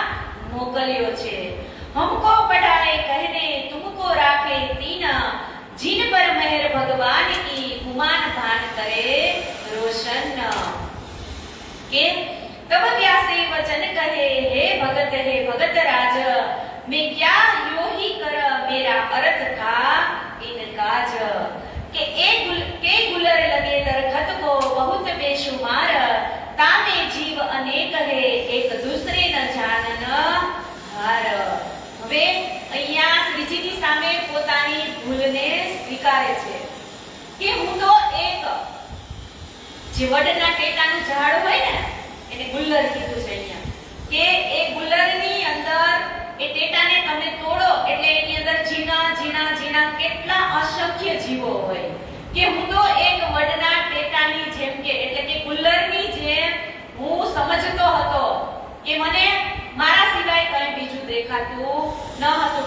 મોકલ્યો છે। हमको पढ़ाए कहने तुमको राखे तीन, जिन पर मेहर भगवान की गुमान भान करे रोशन। के तब व्यासे वचन कहे, हे भगत राज, मैं क्या यो ही कर मेरा अर्थ था इनकाज। के गुलर लगे दरखत को बहुत बेशुमार, तामे जीव अनेक है एक दूसरे न जानन हार। હવે અહીંયા શ્રીજીની સામે પોતાની ભૂલને સ્વીકારે છે કે હું તો એક જે વડના ટેટાનું ઝાડ હોય ને એને ગુલ્લર કીધું છે અહીંયા, કે એ ગુલ્લરની અંદર એ ટેટાને તમે તોડો એટલે એની અંદર ઝીણા ઝીણા ઝીણા કેટલા અસંખ્ય જીવો હોય, કે હું તો એક વડના ટેટાની જેમ, કે એટલે કે ગુલ્લરની જેમ હું સમજતો હતો કે મને મારા સિવાય કંઈ બીજું દેખાતું ન હતું।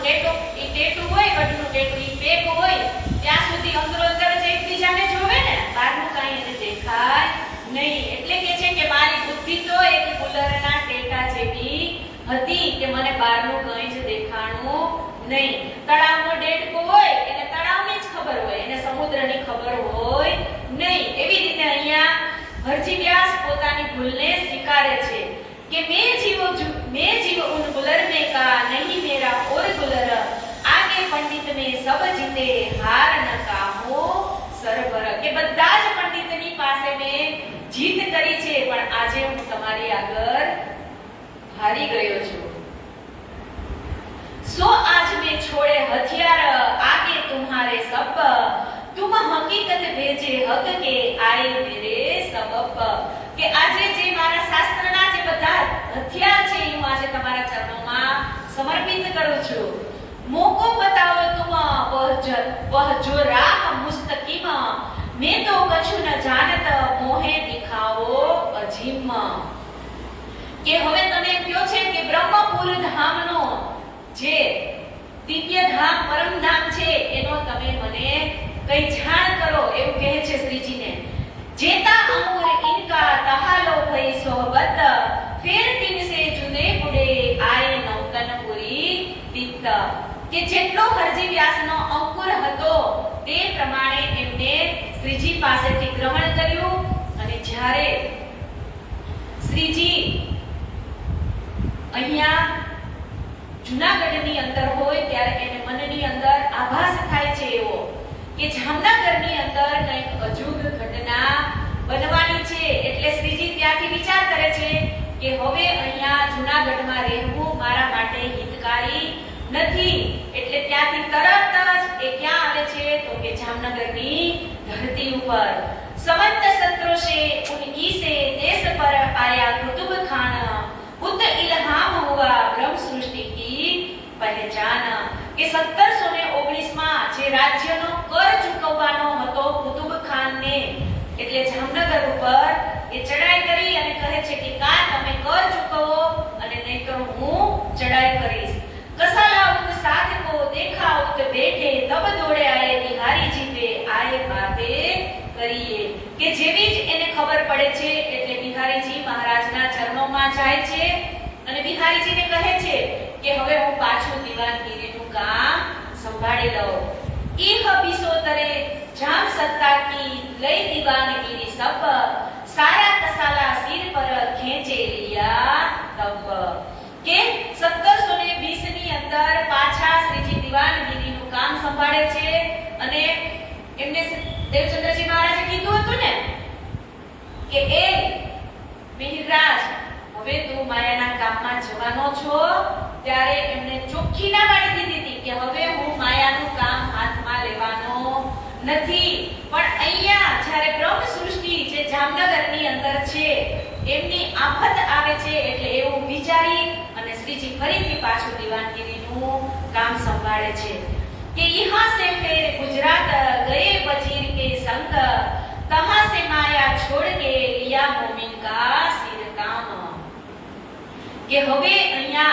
ટેટું હોય, વડનું ટેટું ઈ પેક હોય ત્યાં સુધી અંદરો અંદર જ એકબીજાને જોવે ને, બહારનું કાંઈ એને દેખાય નહીં। એટલે કે છે કે મારી બુદ્ધિ તો એક ગુલ્લરના ટેટા જેવી હતી કે મને બહારનું કંઈ જ દેખાણું નહીં। તળાવનો ડેડકો હોય એને તળાવની જ ખબર હોય, એને સમુદ્રની ખબર હોય નહીં। એવી રીતે અહીંયા હરજી વ્યાસ પોતાની ભૂલને સ્વીકારે છે કે मैं जीव उन गुलर में का કરી છે, પણ આજે હું તમારી આગળ હારી ગયો છું. सो आज मैं छोड़े हथियार आगे तुम्हारे सब, तुम हकीकत भेजे हक के आए मेरे सबब. કે આજે જે મારા શાસ્ત્રના જે બધા હથિયાર છે એ હું આજે તમારા ચરણોમાં સમર્પિત કરું છું. મોકો બતાવો તુમ વહ જો રાહ મુસ્તકીમ, मैं तो कछु न जानत मोहे दिखाओ अजीम. કે હવે તમે કયો છે કે બ્રહ્મપુર ધામનો જે દિવ્ય ધામ પરમ ધામ છે એનો તમે મને કઈ જાણ કરો એવું કહે છે શ્રીજીને. જેતા અંગુર ઇનકા તહાલો ભઈ સોહબત, ફેર તિન સે જુદે પુડે આય નૌતનપુરી તિત. કે જેટલો હરજી વ્યાસનો અંકુર હતો તે પ્રમાણે એમને શ્રીજી પાસેથી ગ્રહણ કર્યું. અને જ્યારે શ્રીજી અહીંયા જૂનાગઢની અંદર હોય ત્યારે એને મનની અંદર આભાસ થાય છે એવો કે જામનગરની અંદર કંઈક અજુગ ઘટના બનવાની છે. એટલે શ્રીજી ત્યાંથી વિચાર કરે છે કે હવે અહીંયા જૂનાગઢમાં રહેવું મારા માટે હિતકારી નથી. એટલે ત્યાંથી તરત જ એ ક્યાં આવે છે તો કે જામનગરની ધરતી ઉપર. समंत सत्रों से उनकी से देश पर आया कुतुब खान, उत इल्हाम हुआ ब्रह्म सृष्टि की पहचान. કે 1719 માં જે રાજ્યનો કર ચૂકવવાનો હતો કુતુબ ખાનને, એટલે જામનગર ઉપર એ ચડાઈ કરી અને કહે છે કે કા તમે કર ચૂકવો અને નહીંતર હું ચડાઈ કરીશ. કસાલા ઉત સાથ કો દેખા ઉત બેઠે તબ દોડે આए બિહારી जी पे आए बातें કરીએ. કે જેવી જ એને ખબર પડે છે એટલે બિહારીજી મહારાજના ચરણોમાં જાય છે અને બિહારીજીને કહે છે કે હવે હું પાછું દીવાનગીરીનું કામ સંભાળી લઉં. ઈહ બિસોતરે જામ સત્તા કી લઈ દીવાનગીરી સબ, સારા કસાલા સિર પર ખેંચે લિયા તબ. કે 1720 ની અંદર પાછા શ્રીજી દીવાનગીરીનું કામ સંભાળે છે. અને એમને દેવચંદ્રજી મહારાજે કીધું હતું ને કે એ મિહિરરાજ હવે તું માયાના કામમાં જવાનો છો, ત્યારે એમને ચોખ્ખી ના પાડી દીધી હતી કે હવે હું માયાનું કામ હાથમાં લેવાનો નથી. પણ અહીંયા જ્યારે બ્રહ્મ સૃષ્ટિ જે જામનગરની અંદર છે એમની આફત આવે છે એટલે એવું વિચારી અને શ્રીજી ફરીથી પાછું દીવાનગીરીનું કામ સંભાળે છે. कि यहाँ से फिर गुजरात गए वजीर के संग, तहाँ से माया छोड़ के लिया मोमिन का सिर काम. કે હવે અહીંયા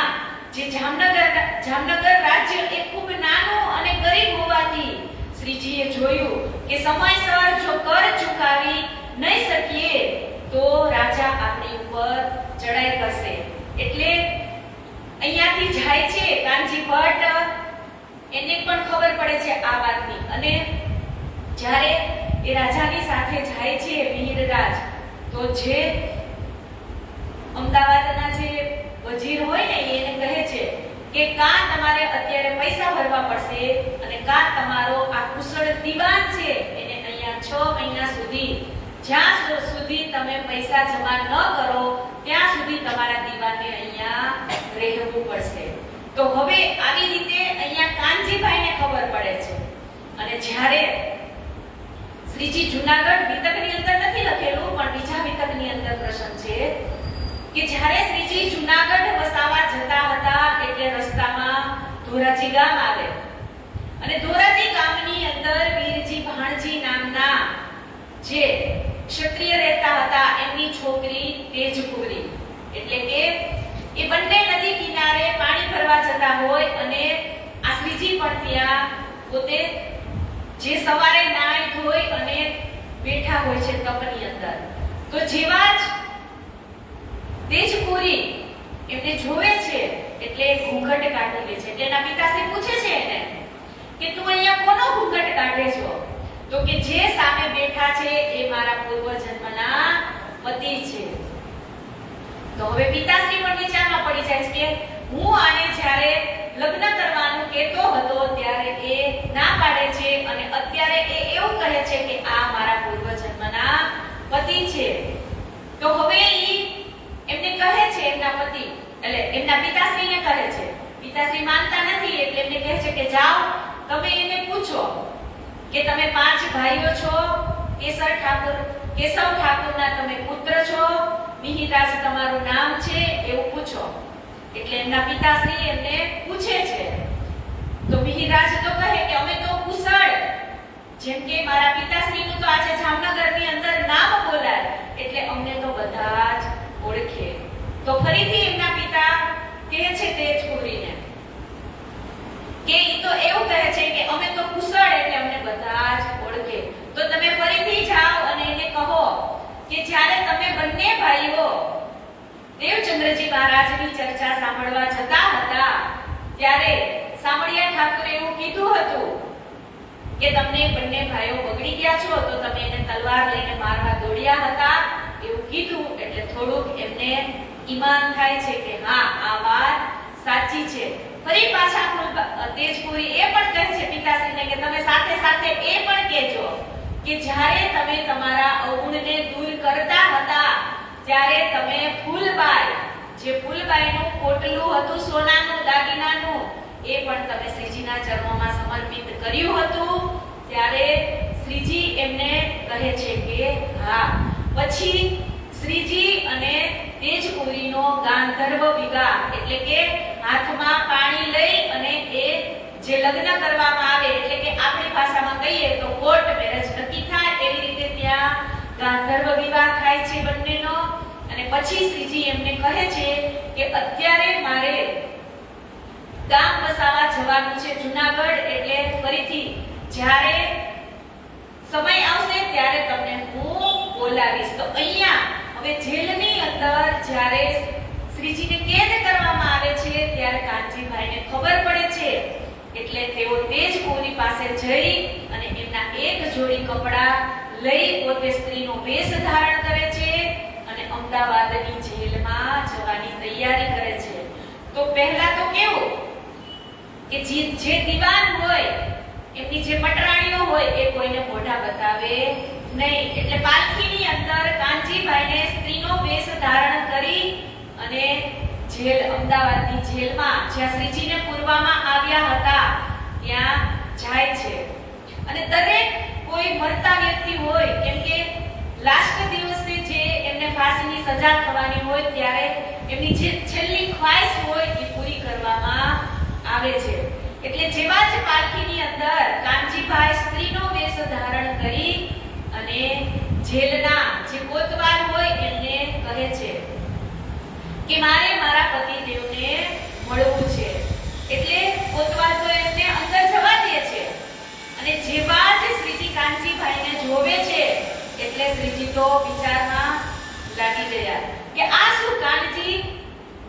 જે જામનગર રાજ્ય એ ખૂબ નાનું અને ગરીબ હોવાથી શ્રીજીએ જોયું કે સમયસર જો કર ચૂકવી નહીં શકીએ તો રાજા આપણી ઉપર ચડાઈ કરશે. એટલે અહીંયાથી જાય છે કાનજી ભટ્ટ, એને પણ ખબર પડે છે આ વાતની. અને જ્યારે એ રાજાની સાથે જાય છે મિહિરરાજ, તો જે અમદાવાદના જે વજીર હોય ને એને કહે છે કે કા તમારે અત્યારે પૈસા ભરવા પડશે અને કા તમારો આ કુશળ દીવાન છે એને અહીંયા 6 મહિના સુધી જ્યાં સુધી તમે પૈસા જમા ન કરો ત્યાં સુધી તમારા દીવાનને અહીંયા રહેવું પડશે. તો હવે આવી રીતે અહીંયા કાનજીભાઈને ખબર પડે છે. અને જ્યારે શ્રીજી જૂનાગઢ વિતકની અંદર નથી લખેલું પણ બીજા વિતકની અંદર પ્રસંગ છે કે જ્યારે શ્રીજી જૂનાગઢ વસાવા જતા હતા એટલે રસ્તામાં ધોરાજી ગામ આવે અને ધોરાજી ગામની અંદર વીરજી ભાણજી નામના જે ક્ષત્રિય રહેતા હતા એમની છોકરી તેજપુરી, એટલે કે એ બંને નદી કિનારે પાણી ભરવા જતા હોય અને આ શ્રીજી પણ ત્યાં પોતે જે સવારે નાઈ ધોઈ અને બેઠા હોય છે તપની અંદર. તો જેવા જ તેજપુરી એમને જોવે છે એટલે ઘૂંઘટ કાઢી લે છે. એટલે એના પિતાશ્રી પૂછે છે એને કે તું અહીંયા કોનો ઘૂંઘટ કાઢે છો? તો કે જે સામે બેઠા છે એ મારા પૂર્વજન્મના પતિ છે. તો હવે પિતાશ્રી પણ વિચારમાં પડી જાય છે કે હું આને જ્યારે લગ્ન કરવાનું કહેતો હતો ત્યારે એ ના પાડે છે અને અત્યારે એ એવું કહે છે કે આ મારા પૂર્વજન્મના પતિ છે. તો હવે ઈ એમને કહે છે એમના પતિ એટલે એમના પિતાશ્રીને કહે છે. પિતાશ્રી માનતા નથી એટલે એમને કહે છે કે જાઓ તમે એને પૂછો કે તમે 5 ભાઈઓ છો, કેશવ ઠાકુરના તમે પુત્ર છો, મિહિરરાજ તમારું નામ છે એવું પૂછો. એટલે એમના પિતાશ્રી એમને પૂછે છે. તો મિહિરરાજ તો કહે કે અમે તો કુશળ, જેમ કે મારા પિતાશ્રીનું તો આજે જામનગરની અંદર નામ બોલાય એટલે અમને તો બધા જ ઓળખે. તો ફરીથી એમના પિતા કહે છે તેજપુરીને કે ઈ તો એવું કહે છે કે અમે તો કુશળ એટલે અમને બધા જ ઓળખે. તો તમે ફરીથી જાઓ અને એને કહો કે જ્યારે તમે બંને ભાઈઓ દેવચંદ્રજી મહારાજની ચર્ચા સાંભળવા જતા હતા ત્યારે સામળિયા ઠાકુરે એવું કીધું હતું કે તમને બંને ભાઈઓ બગડી ગયા છો તો તમે એને તલવાર લઈને મારવા દોડ્યા હતા એવું કીધું. એટલે થોડુંક એમને ઈમાન થાય છે કે હા આ વાત સાચી છે. ફરી પાછા તેજપુરી એ પણ કહે છે પિતાશ્રીને કે તમે સાથે સાથે એ પણ કહેજો કે જ્યારે તમે તમારા અવગુણને દૂર કરતા હતા ત્યારે તમે ફૂલબાઈ, જે ફૂલબાઈનું પોટલું હતું સોનાનું દાગીનાનું, એ પણ તમે શ્રીજીના ચરણોમાં સમર્પિત કર્યું હતું. ત્યારે શ્રીજી એમને કહે છે કે હા. પછી શ્રીજી અને તેજપુરીનો ગાંધર્વ વિવાહ એટલે કે હાથમાં પાણી લઈ અને એ જે લગ્ન કરવામાં આવે એટલે કે આપણી ભાષામાં કહીએ તો કોર્ટ મેરેજ નક્કી થાય એવી રીતે ત્યાં ગાંધર્વ વિવાહ થાય છે બંનેનો. અને પછી શ્રીજી એમને કહે છે કે અત્યારે મારે ગામ બસાવા જવાનું છે જૂનાગઢ, એટલે ફરીથી જ્યારે સમય આવશે ત્યારે તમને હું બોલાવીશ. તો અહીંયા હવે જેલની અંદર જ્યારે શ્રીજીને કેદ કરવામાં આવે છે ત્યારે કાનજીભાઈને ખબર પડે છે એટલે તેઓ તેજપુરી પાસે જઈ અને એમના એક જોડી કપડા લઈ પોતે સ્ત્રીનો વેશ ધારણ કરે છે અને અમદાવાદની જેલમાં જવાની તૈયારી કરે છે. તો પહેલા તો કેવું કે જે દીવાન હોય એમની જે પટરાણીઓ હોય એ કોઈને મોઢા બતાવે નહીં. એટલે પાલખીની અંદર કાનજીભાઈને સ્ત્રીનો વેશ ધારણ કરી અને જેલ અમદાવાદની જેલમાં જ્યાં શ્રીજીને પૂરવામાં આવ્યા હતા ત્યાં જાય છે. અને દરેક કોઈ મરતા વ્યક્તિ હોય કેમ કે લાસ્ટ દિવસે જે એમને ફાંસીની સજા થવાની હોય ત્યારે એમની જે છેલ્લી ખ્વાહિશ હોય એ પૂરી કરવામાં આવે છે. એટલે જેવા જ પાલખીની અંદર કાનજીભાઈ સ્ત્રીનો વેશ ધારણ કરી અને જેલના જે કોતવાલ હોય એમને કહે છે કે મારે મારા પતિદેવને મળવું છે. એટલે કોતવાલ તો એમને અંદર જવા દે છે અને જેવા જ શ્રીજી કાનજીભાઈને જોવે છે એટલે શ્રીજી તો વિચારમાં લાગી ગયા કે આ શું કાનજી.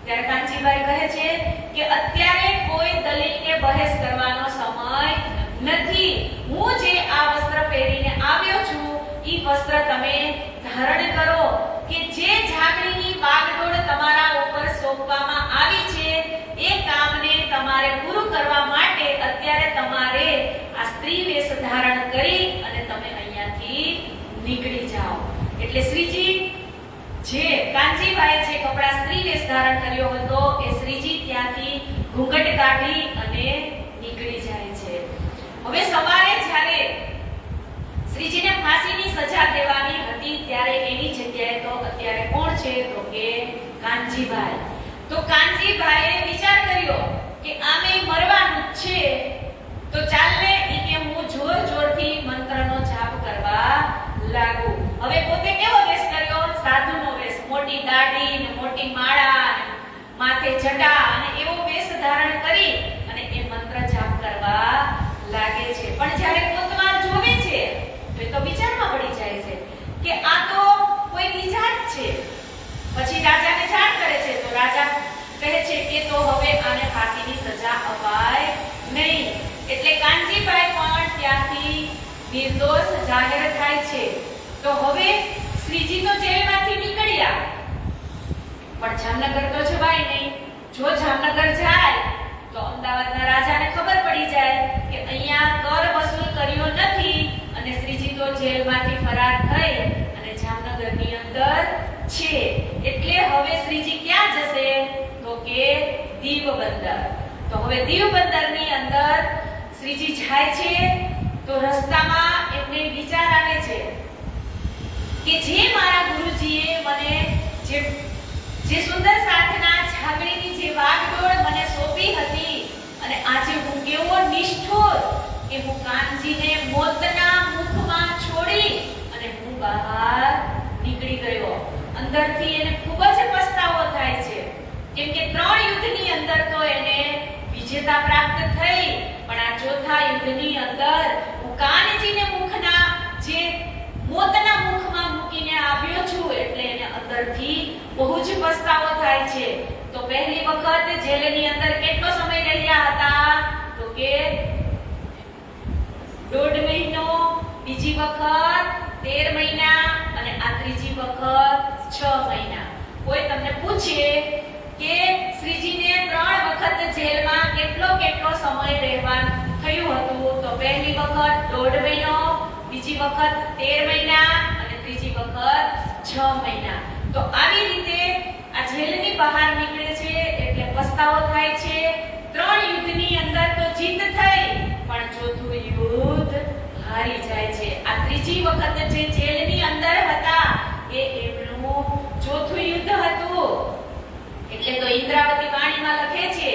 ત્યારે કાનજીભાઈ કહે છે કે અત્યારે કોઈ દલીલને બહેસ કરવાનો સમય નથી. હું જે આ વસ્ત્ર પહેરીને આવ્યો છું ઈ વસ્ત્ર તમે ધારણ કરો કે જે જાગણીની બાગડોળ તમારા ઉપર સોંપવામાં આવી છે એ કામને તમારે પૂરું કરવા માટે અત્યારે તમારે આ સ્ત્રી વેશ ધારણ કરી અને તમે અહીંયાથી નીકળી જાઓ. એટલે શ્રીજી જે કાનજીભાઈ જે કપડા સ્ત્રી વેશ ધારણ કર્યો હતો એ શ્રીજી ત્યાંથી ઘૂંઘટ કાઢી અને નીકળી જાય છે. હવે સવારે જ્યારે શ્રીજીને ફાંસીની સજા દેવાની હતી ત્યારે એની જગ્યાએ તો અત્યારે કોણ છે તો કે કાનજીભાઈ. તો કાનજીભાઈએ વિચાર કર્યો કે આમે મરવાનું છે તો ચાલ ને ઈ કે હું જોર જોરથી મંત્રનો જાપ કરવા લાગુ. હવે પોતે કેવો વેશ કર્યો? સાધુનો વેશ, મોટી દાઢી ને મોટી માળા ને માથે જટા અને એવો વેશ ધારણ કરી અને એ મંત્ર જાપ કરવા લાગે છે. પણ જ્યારે કોતવાલ જોવે છે તો વિચારમાં પડી જાય છે કે આ તો કોઈ બીજા જ છે. પછી રાજાને જાણ કરે છે તો રાજા કહે છે કે તો હવે આને ફાંસીની સજા અપાય નહીં. એટલે કાનજીભાઈ પણ ત્યાંથી નિર્દોષ જાહેર થાય છે. તો હવે શ્રીજી તો જેલમાંથી નીકળ્યા પણ જામનગર તો જવાય નહીં. જો જામનગર જાય તો અમદાવાદના રાજાને ખબર પડી જાય કે અહીંયા કર વસૂલ કર્યો નથી અને શ્રીજી તો જેલમાંથી ફરાર થઈ અને જામનગરની અંદર છે. દીવ બંદર. તો હવે દીવ બંદરની અંદર શ્રીજી જાય છે તો રસ્તામાં એમને વિચાર આવે છે કે જે મારા ગુરુજીએ મને જે સુંદર સાધના જાગણીની જે વાગડોળ મને સોંપી હતી અને આજે હું કેવો નિષ્ઠુર કે હું કાનજીને મોતના મુખમાં છોડી અને હું બહાર નીકળી ગયો. અંદરથી એને ખૂબ જ પસ્તાવો થાય છે કેમ કે 3 યુદ્ધની અંદર તો એને વિજેતા પ્રાપ્ત થઈ, પણ આ ચોથા યુદ્ધની અંદર હું કાનજીને મુખના જે મોતના મુખમાં મૂકીને આવ્યો છું એટલે એને અંદરથી બહુ જ પસ્તાવો થાય છે. તો પહેલી વખત જેલની અંદર કેટલો સમય રહ્યા હતા તો કે 1.5 મહિનો, બીજી વખત 13 મહિના અને આ ત્રીજી વખત 6 મહિના. કોઈ તમને પૂછે કે શ્રીજીને 3 વખત જેલમાં કેટલો સમય રહેવાનું થયું હતું તો પહેલી વખત 1.5 મહિનો, બીજી વખત 13 મહિના અને ત્રીજી વખત 6 મહિના. તો આવી રીતે આ જેલની બહાર નીકળે છે એટલે પસ્તાવો થાય છે. 3 યુદ્ધની અંદર તો જીત થઈ પણ ચોથું યુદ્ધ હારી જાય છે. આ ત્રીજી વખત જે જેલની અંદર હતા એ એમનું ચોથું યુદ્ધ હતું. એટલે તો ઇન્દ્રાવતી વાણીમાં લખે છે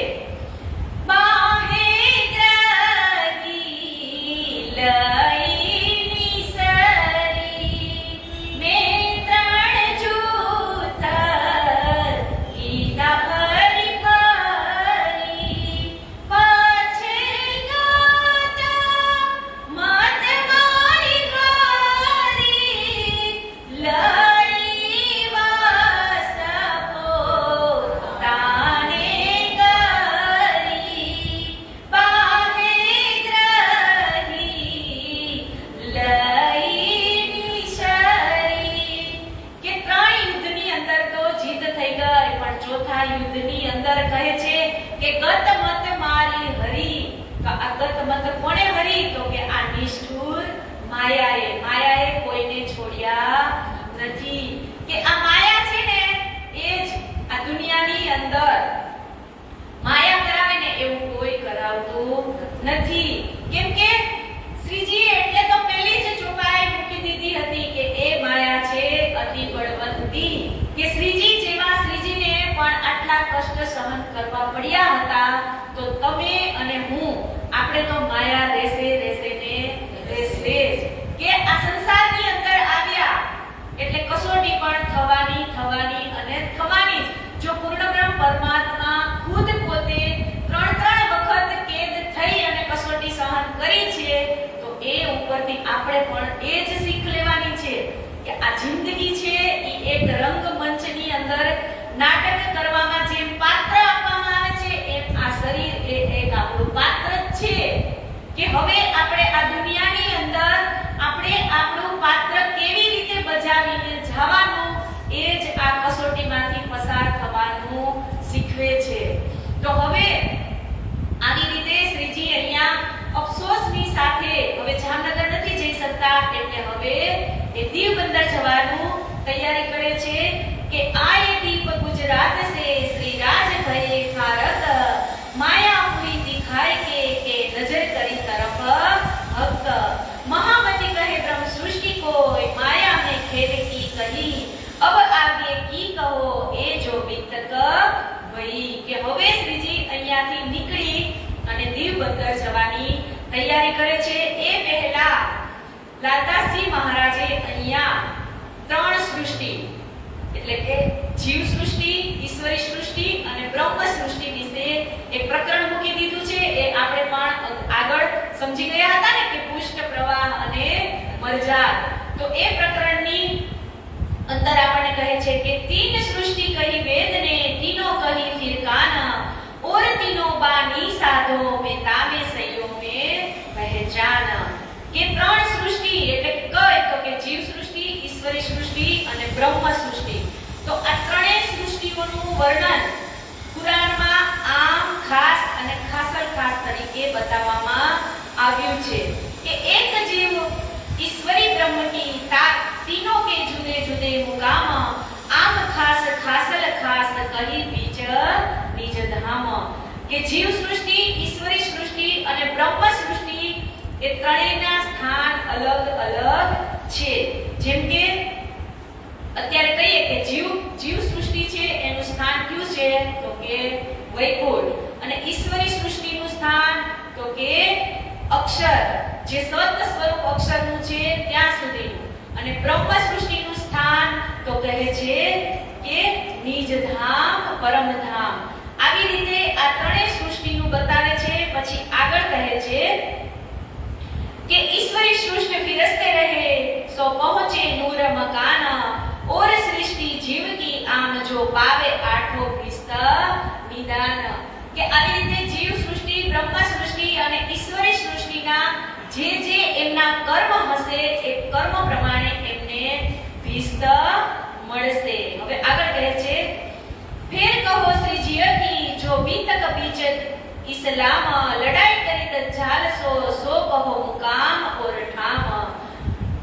માયાએ કોઈને છોડ્યા નથી. કે આ માયા છે ને એ જ આ દુનિયાની અંદર માયા કરાવે ને એવું કોઈ કરાવતું નથી. કેમ કે શ્રીજી એટલે તો પહેલી જ ચોપાઈ મૂકી દીધી હતી કે એ માયા છે અતિ બળવંતી. કે શ્રીજી જેવા શ્રીજીને પણ આટલા કષ્ટ સહન કરવા પડ્યા હતા તો તમે અને હું આપણે તો માયા રહેશે ને રહેશે જ. કે આ સંસારની અંદર આવ્યા એટલે કસોટી પણ થવાની અને થવાની જ. જો પૂર્ણ બ્રહ્મ પરમાત્મા ખુદ પોતે 3 વખત કેદ થઈ અને કસોટી સહન કરી છે તો એ ઉપરથી આપણે પણ એ જ શીખ લેવાની છે કે આ જિંદગી છે એ એક રંગમંચની અંદર નાટક કરવામાં જેમ પાત્ર આપવામાં આવે છે એમ આ શરીર એ એક આપણું પાત્ર જ છે. કે હવે આપણે આ દુનિયાની અંદર આપણે આપણું પાત્ર કેવી રીતે બજાવીને જવાનું એ જ આ કસોટીમાંથી પસાર થવાનું શીખવે છે. તો હવે આવી રીતે શ્રીજી અહીંયા અફસોસની સાથે હવે જામનગર નથી જઈ શકતા એટલે હવે એ દીવ બંદર જવાનું તૈયારી કરે છે કે આયે દીપ ગુજરાત સે શ્રી રાજ ભયે ભારત मायापुरी दिखाए के नजर करी तरफ भक्त महामती कहे ब्रह्म सृष्टि को माया में खेल की कही अब आगे की કહો એ જો વિતક વહી. કે હવે શ્રીજી અહીંયાથી નીકળી અને દીવ બંદર જવાની તૈયારી કરે છે. એ પહેલા લાલદાસજી મહારાજે અહીંયા 3 સૃષ્ટિ એટલે કે જીવ સૃષ્ટિ, ઈશ્વરી સૃષ્ટિ અને બ્રહ્મ સૃષ્ટિ વિશે એક પ્રકરણ મૂકી દીધું છે. એ આપણે પણ આગળ સમજી ગયા હતા ને કે પુષ્ટ પ્રવાહ અને મરજાદ. તો એ પ્રકરણની અંદર આપણને કહે છે કે 3 સૃષ્ટિ કહી વેદ ને तीनों कही फिर कान और तीनों बानी साधो में तामे सयो में पहचान. કે 3 સૃષ્ટિ એટલે કઈ તો કે જીવ સૃષ્ટિ, ઈશ્વરી સૃષ્ટિ અને બ્રહ્મ સૃષ્ટિ. તો આ ત્રણેય સૃષ્ટિઓનું વર્ણન કુરાનમાં આમ ખાસ અને ખાસલ ખાસ તરીકે બતાવવામાં આવ્યું છે કે એક જીવ ઈશ્વરી બ્રહ્મની तीनों के जुदे जुदे मुकाम आम खास खासल खास कही बीज निज धाम. કે જીવ સૃષ્ટિ, ઈશ્વરી સૃષ્ટિ અને બ્રહ્મ સૃષ્ટિ એ ત્રણેયના સ્થાન અલગ અલગ છે. જેમ કે અત્યારે કહીએ કે જીવ સૃષ્ટિ છે એનું સ્થાન કયું છે તો કે વૈકુંઠ, અને ઈશ્વરી સૃષ્ટિનું સ્થાન તો કે અક્ષર, જે સત સ્વરૂપ અક્ષરનું છે ત્યાં સુધીનું, અને બ્રહ્મ સૃષ્ટિનું સ્થાન તો કહે છે કે નિજધામ, પરમધામ. આવી રીતે આ ત્રણેય સૃષ્ટિનું બતાવે છે. પછી આગળ કહે છે કે ईश्वरी सृष्टि फिरस्ते रहे सो पहुंचे नूर मकान और सृष्टि जीव की आम जो पावे आठो विस्तर निदान. કે આવી રીતે જીવ સૃષ્ટિ, બ્રહ્મ સૃષ્ટિ અને ઈશ્વરી સૃષ્ટિના જે એમના કર્મ હશે એ કર્મ પ્રમાણે એમને વિસ્તર મળશે. હવે આગળ કહે છે फिर कहो श्री जीव की जो बीतक बीचत इस्लाम लड़ाई करी दज्जाल सो कहो मुकाम और ठाम.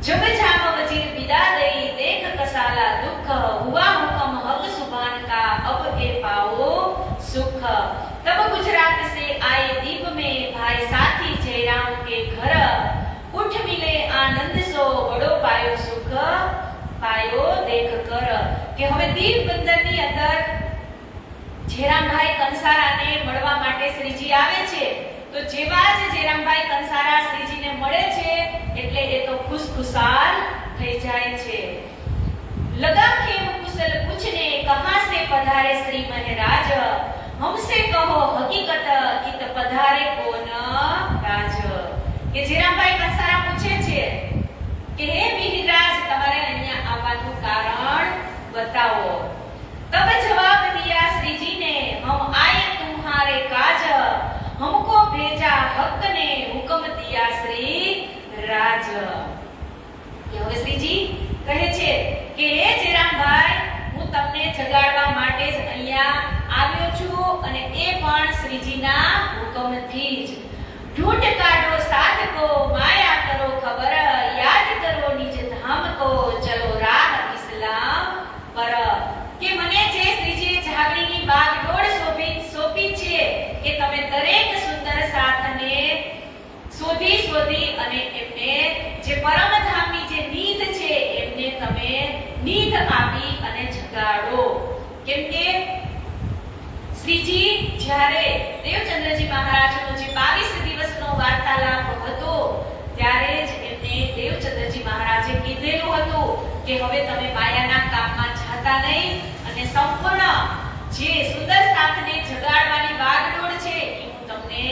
जब जाम वजीर विदा दई देख कसाला दुख हुआ हुक्म हक सुभान का अब ए पाओ सुख. तब गुजरात से आए दीप में भाई साथी जयराम के घर उठ मिले आनंद सो बड़ो पायो सुख पायो देख कर. કે હવે દીપ બંદરની અંદર જેરામભાઈ કંસારાને મળવા માટે શ્રીજી આવે છે. તો જેવા જ જેરામભાઈ કંસારા શ્રીજીને મળે છે એટલે એ તો ખુશખુશાલ થઈ જાય છે. લગા ખેમ કુશલ પૂછને કહા સે પધારે શ્રી મહારાજ, हमसे कहो हकीकत कित पधारे कोन राज. કે જેરામભાઈ કંસારા પૂછે છે કે હે મિહિરરાજ, તમારે અહીંયા આવવાનું કારણ बताओ. तब जवाब दिया श्री जी ने हम आए तुम्हारे काज, हमको भेजा हक ने हुक्म दिया श्री राज. હવે શ્રીજી કહે છે કે હે જેરામભાઈ, હું તમને જગાડવા માટે જ અહીંયા આવ્યો છું, અને એ પણ શ્રીજીના હુકમથી જ. ઢૂંઢ કાઢો સાથ કો, માયા કરો ખબર, યાદ કરો નિજ ધામ કો, ચલો રાહ ઇસ્લામ પર. કે મને જે શ્રીજીએ જાગણીની બાગડોળ સોંપી છે કે તમે દરેક સુંદર સાથને શોધી અને એમને જે પરમધામની જે નીધ છે એમને તમે નીધ આપી અને જગાડો. કેમ કે શ્રીજી જ્યારે દેવચંદ્રજી મહારાજનો જે 22 દિવસનો વાર્તાલાપ હતો ત્યારે જ એમને દેવચંદ્રજી મહારાજે કીધેલું હતું કે હવે તમે માયાના કામમાં જાતા નહીં, અને સંપૂર્ણ જે સુંદર સાથને જગાડવાની વાગડોળ છે એ હું તમને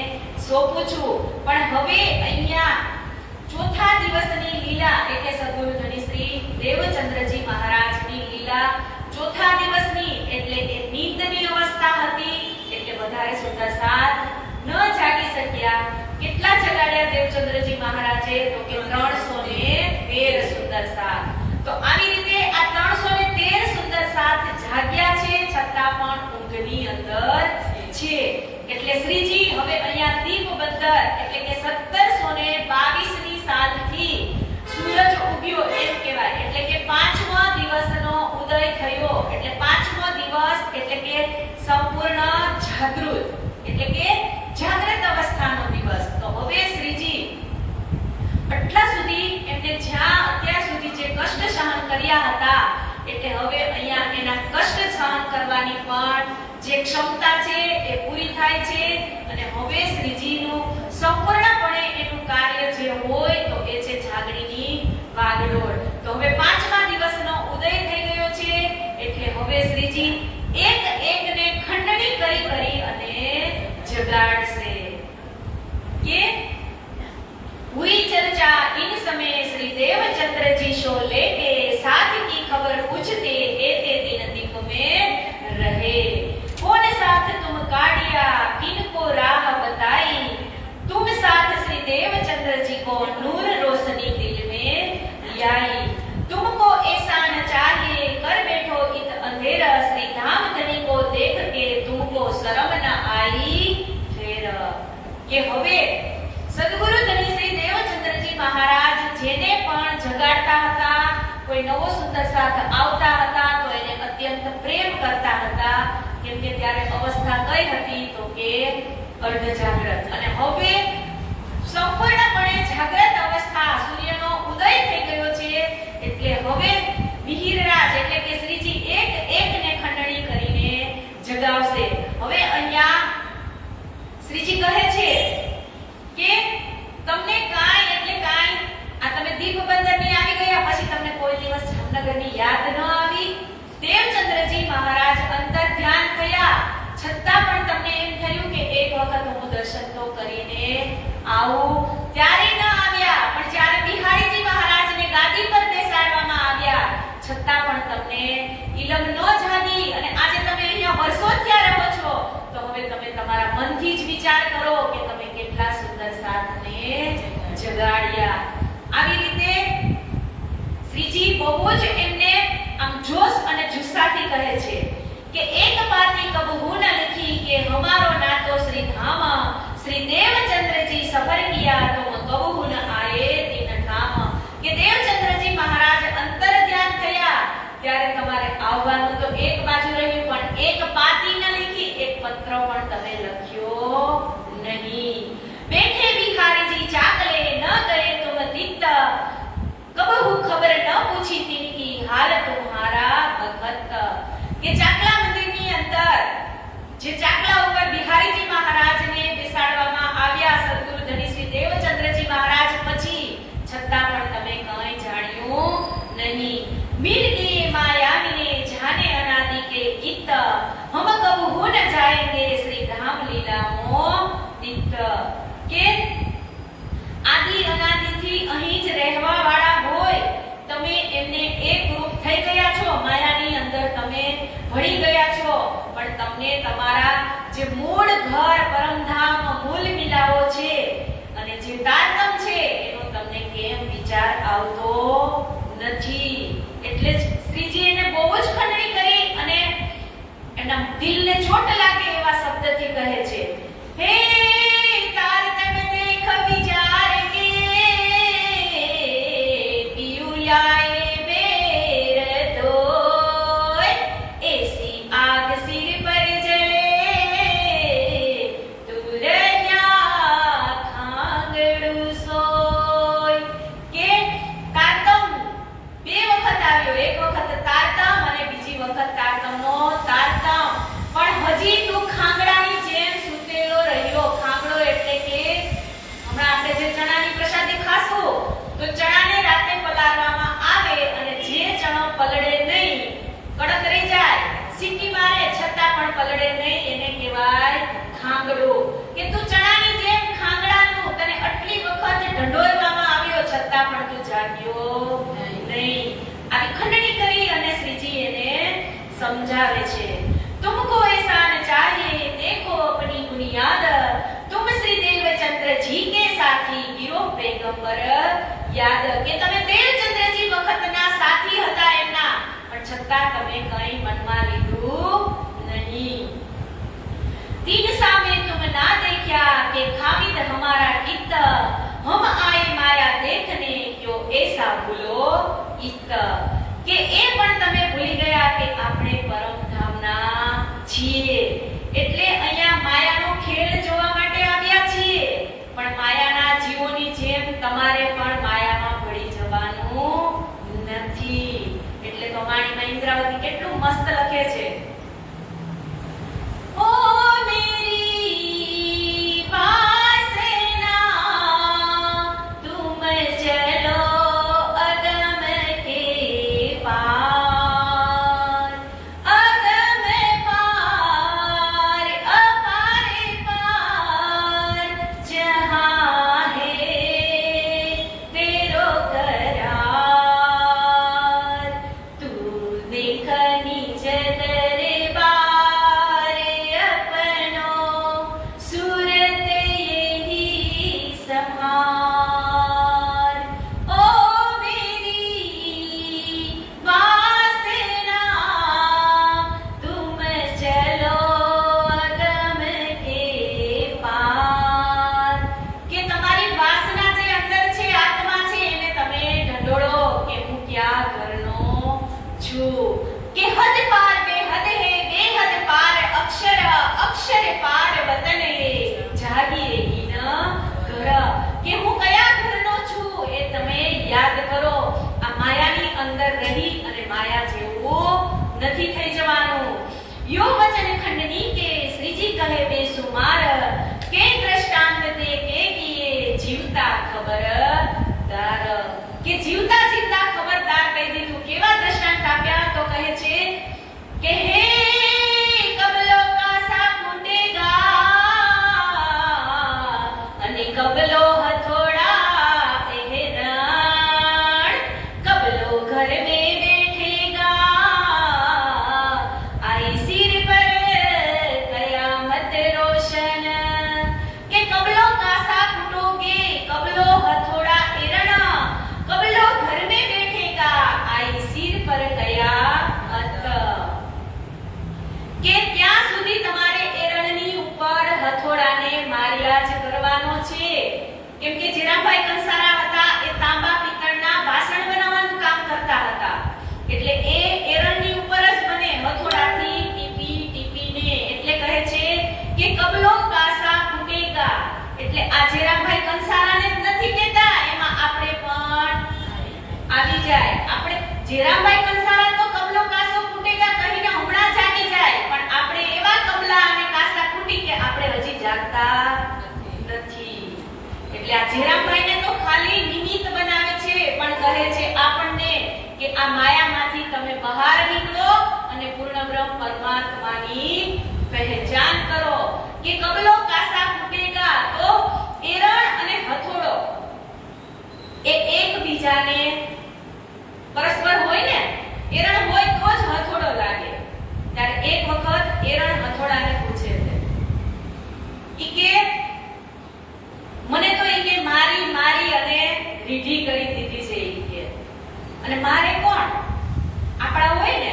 સોંપું છું. પણ હવે અહીંયા ચોથા દિવસની લીલા એટલે સદગુરુ ધણી શ્રી દેવચંદ્રજી મહારાજની લીલા ચોથા દિવસની એટલે એ નીંદની અવસ્થા હતી, એટલે વધારે સુંદર સાથ ન જાગી શક્યા. કેટલા જગાડ્યા દેવચંદ્રજી મહારાજે તો કે 313 સુંદર સાથ. તો આવી રીતે આ 313 સુંદર સાથ જાગ્યા છે છતાં પણ ઊંઘની અંદર છે. એટલે શ્રીજી હવે અહીંયા દીપ બંદર એટલે કે 1722 ની સાલથી સૂરજ ઉગ્યો એમ કહેવાય. એટલે કે પાંચમો દિવસનો ઉદય થયો, એટલે પાંચમો દિવસ એટલે કે સંપૂર્ણ જાગૃત એટલે કે જાગ્રત અવસ્થાનો દિવસ. તો હવે શ્રીજી આટલા સુધી એમને જ્યાં અત્યાર સુધી જે કષ્ટ સહન કર્યા હતા એટલે હવે અહીંયા એના કષ્ટ સહન કરવાની પણ જે ક્ષમતા છે એ પૂરી થાય છે, અને હવે શ્રીજીનું સંપૂર્ણપણે એનું કાર્ય જે હોય તો એ છે જાગણીની વાગડોળ. તો હવે પાંચમા દિવસનો ઉદય થઈ ગયો છે એટલે હવે શ્રીજી એક એકને ખંડણી કરી અને જગાડશે. કે हुई चर्चा इन समय श्री देवचंद्र जी शो लेके साथ की खबर पूछते एते दिन दीप में रहे. कौन साथ तुम काढ़िया किनको राह बताई, तुम साथ श्री देवचंद्र जी को नूर रोशनी दिल में लाई. तुमको ऐसा न चाहिए कर बैठो इत अंधेरा, श्री धाम धनी को देख के तुमको शर्म न आई फिर. કે હવે સદગુરુ ધની શ્રી દેવચંદ્રજી મહારાજ જેને પણ જગાડતા હતા, કોઈ નવો સુંદર સાથ આવતા હતા તો એને અત્યંત પ્રેમ કરતા હતા, કેમ કે ત્યારે અવસ્થા કઈ હતી તો કે અર્ધ જાગ્રત. અને હવે સંપૂર્ણપણે જાગ્રત અવસ્થા, સૂર્યનો ઉદય થઈ ગયો છે, એટલે હવે મિહિરરાજ એટલે કે શ્રીજી એક એકને ખંડણી કરીને જગાવશે. હવે અહીંયા શ્રીજી કહે છે કે તમને કાંઈ એટલે કાંઈ આ તમે દીપબંધનની આવી ગયા પછી તમને કોઈ દિવસ જામનગરની યાદ ન આવી? દેવચંદ્રજી મહારાજ અંતર ધ્યાન થયા છતાં પણ તમને એમ થયું કે એક વખત હું દર્શન તો કરીને આવું, ત્યારે ન આવ્યા. પણ જ્યારે બિહારીજી મહારાજને ગાદી પર બેસાડવામાં આવ્યા છતાં પણ તમને ઇલમ ન જાગી, અને આજે તમે અહીંયા વર્ષો થયા રહો છો, તો હવે તમે તમારા મનથી જ વિચાર કરો કે તમે કેટલા સુંદર સાથને જગાડ્યા. આવી રીતે શ્રીજી બહુ જ એમને આમ જોશ અને જુસ્સાથી કહે છે કે એક બાતી કબહુ ન લખી કે હમારો નાતો શ્રી ધામ, શ્રી દેવચંદ્રજી સફર કિયા તો કબહુ ન આયે તીન ઠામ. કે દેવચંદ્રજી મહારાજ અંતર ધ્યાન થયા ત્યારે તમારે આવવાનું તો એક બાજુ રહ્યું, પણ એક પાતી ન લખી, એક પત્ર પણ તમે લખ્યો નહીં. બેઠે બિહારીજી ચાકલે ન ગયે તુમ દિત, કબહુ ખબર ન પૂછી તિનકી હાલ તુમ્હારા ભગત. કે ચાકલા મંદિરની અંદર જે ચાકલા ઉપર બિહારીજી મહારાજને બેસાડવામાં આવ્યા સદગુરુ ધણી શ્રી દેવચંદ્રજી મહારાજ પછી, છતાં પણ તમે કંઈ જાણ્યું નહીં. મિલ ગયે માયાવીને જાને અનાદિ કે ગીત, હમ કબહુ ન જાયેંગે શ્રી ધામ લીલામો દીત. કે આદિ અનાદિથી અહીં જ રહેવા વાળા હોય તમે એમને એક રૂપ થઈ ગયા છો, માયાની અંદર તમે ભળી ગયા છો, પણ તમને તમારા જે મૂળ ઘર પરમધામ મૂળ મિલાવો છે અને જે તારતમ છે એનો તમને કેમ વિચાર આવતો નથી? એટલે જ શ્રીજી એને બહુ જ ખંડણી કરી અને એના દિલને ચોટ લાગે એવા શબ્દથી કહે છે, હે તારતમ દેખ વિચાર કે પિયુલાએ બેર ધોય, એસી આગ સિર પર જલે તું રહ્યા ખાંગડું સોય. કે તારતમ બે વખત આવ્યો, એક વખત તારતમ અને બીજી વખત તારતમનો તારતમ, પણ હજી તું ખાંગડાની જેમ સૂતેલો રહ્યો. ખાંગડો એટલે કે હમણાં આપણે જે ચણાની પ્રસાદી ખાશું તો ચણાને રાતે પલાળવામાં આવે અને જે ચણો પલળે નહીં, કડક રહી જાય, સીટી મારે છતાં પણ પલળે નહીં, એને કહેવાય ખાંગડો. કે તું ચણાની જેમ ખાંગડાનું તને આટલી વખત ઢંઢોરવામાં આવ્યો છતાં પણ તું જાગ્યો નહીં. આવી ખંડણી કરી અને શ્રીજી એને સમજાવે છે. तुमको ऐसा न चाहिए देखो अपनी बुनियाद, तुम श्री देवचंद्र जी के साथी गिरो पैगंबर યાદ. કે તમે દેવચંદ્રજી વખતના સાથી હતા એમના, પણ છતાં તમે કંઈ મનમાં લીધું નહીં. तीन सामे तुम ना देखा કે ખાવિદ हमारा चित्त, हम आए माया देखने क्यों ऐसा भूलो इत. કે એ પણ તમે ભૂલી ગયા કે આપણે પરમધામના છીએ, એટલે અહીંયા માયાનો ખેલ જોવા માટે આવ્યા છીએ, પણ માયાના જીવોની જેમ તમારે પણ માયામાં ભળી જવાનું નથી. એટલે તો વાણીમાં ઇન્દ્રાવતી કેટલું મસ્ત લખે છે, ઓ મેરી વાસના તુમ ચલો અગમ કે પાર, અગમ પાર અપાર પાર જહાં હે તેરો કરાર, તું દેખ નિજ દરબાર अपनो सूरत यही संहार. ओ मेरी वासना तुम चलो अगम के पार. કે તમારી વાસના જે અંદર છે, આત્મા છે, એને તમે ઢંઢોળો કે હું ક્યાં ઘરનો છું, કે હદ પાર અક્ષરે પાર વતન એ જાગીએ ઈન ઘર કે હું કયા ઘરનો છું એ તમે યાદ કરો. આ માયાની અંદર રહી અને માયા જેવું નથી થઈ જવાનું. યો વચન ખંડની કે શ્રીજી કહે બેસુમાર કે દ્રષ્ટાંત તે કે કીએ જીવતા ખબરદાર કે જીવતા જીવતા ખબરદાર કહી દીધું. કેવા દ્રષ્ટાંત આપ્યા તો કહે છે કે હે કબલો કાસા ફૂટેગા અને કબલો હથોડા એ રણ કબલો ઘર में बैठेगा आई सिर पर कयामत रोशन કે કબલો કાસા ફૂટોગે કબલો હથોડા એરણ કબલો ઘર में बैठेगा आई सिर पर कयामत કે ત્યાં સુધી તમારે એરણની ઉપર હથોડાને માર્યા જ કરવાનો છે. કેમ કે જીરાભાઈ કંસારા હતા એ તાંબા પિત્તળના વાસણ બનાવવાનું કામ કરતા હતા. એટલે એ એરણની ઉપર જ બને હથોડાથી ટીપીને. એટલે કહે છે કે કબલો કાસા ફૂટેગા. એટલે આ જીરાભાઈ કંસારાને જ નથી કહેતા, એમાં આપણે પણ આવી જાય. આપણે જીરાભાઈ કંસારા તો કબલો કાસો ફૂટેગા કહીને હમણાં જાગી જાય, પણ આપણે એવા કબલા અને કાસા ફૂટી કે આપણે હજી જાગતા નથી. એટલે આ જીરાભાઈને તો ખાલી નિમિત્ત બનાવે છે, પણ કહે છે આપણને કે આ માયામાંથી તમે બહાર નીકળો અને પૂર્ણ બ્રહ્મ પરમાત્માની પહેચાન કરો. કે કબલો કાસા ફૂટેગા તો એરણ અને હથોડો એ એકબીજાને પરસ્પર હોય ને, એરણ હોય તો જ હથોડો લાગે. ત્યારે એક વખત એરણ હથોડાને પૂછે છે ઈ કે મને તો ઈ કે મારી અને રીઢી કરી દીધી છે ઈ કે, અને મારે કોણ? આપણા હોય ને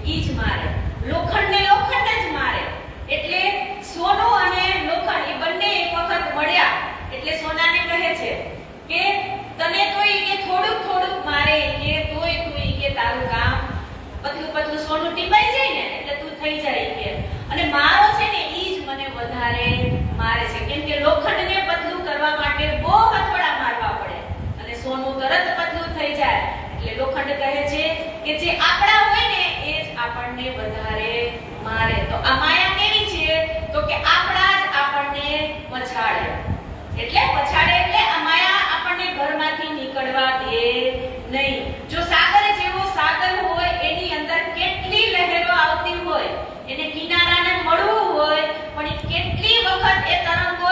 ઈ જ મારે. લોખંડને લોખંડ જ મારે. એટલે સોનું અને લોખંડ એ બંને એક વખત મળ્યા એટલે સોનાને કહે છે કે તને તો ઈ કે થોડુંક મારે કે તોય તું ઈ કે તારું કામ પતલું સોનું ટીપાઈ જાય ને એટલે તું થઈ જાય કે, અને મારો છે ને ઈ જ મને વધારે મારે છે. કેમ કે લોખંડને પતલું કરવા માટે બહુ હથોડા મારવા પડે અને સોનું તરત પતલું થઈ જાય. એટલે લોખંડ કહે છે કે જે આપણા હોય ને એ જ આપણને વધારે મારે. તો આ માયા કેવી છે તો કે આપણા જ આપણને પછાડે. એટલે આ માયા આપણને ઘરમાંથી નીકળવા દે નહીં. જો સાગર જેવો સાગર હોય એની અંદર કેટલી લહેરો આવતી હોય, એને કિનારાને મળવું હોય, પણ કેટલી વખત એ તરંગો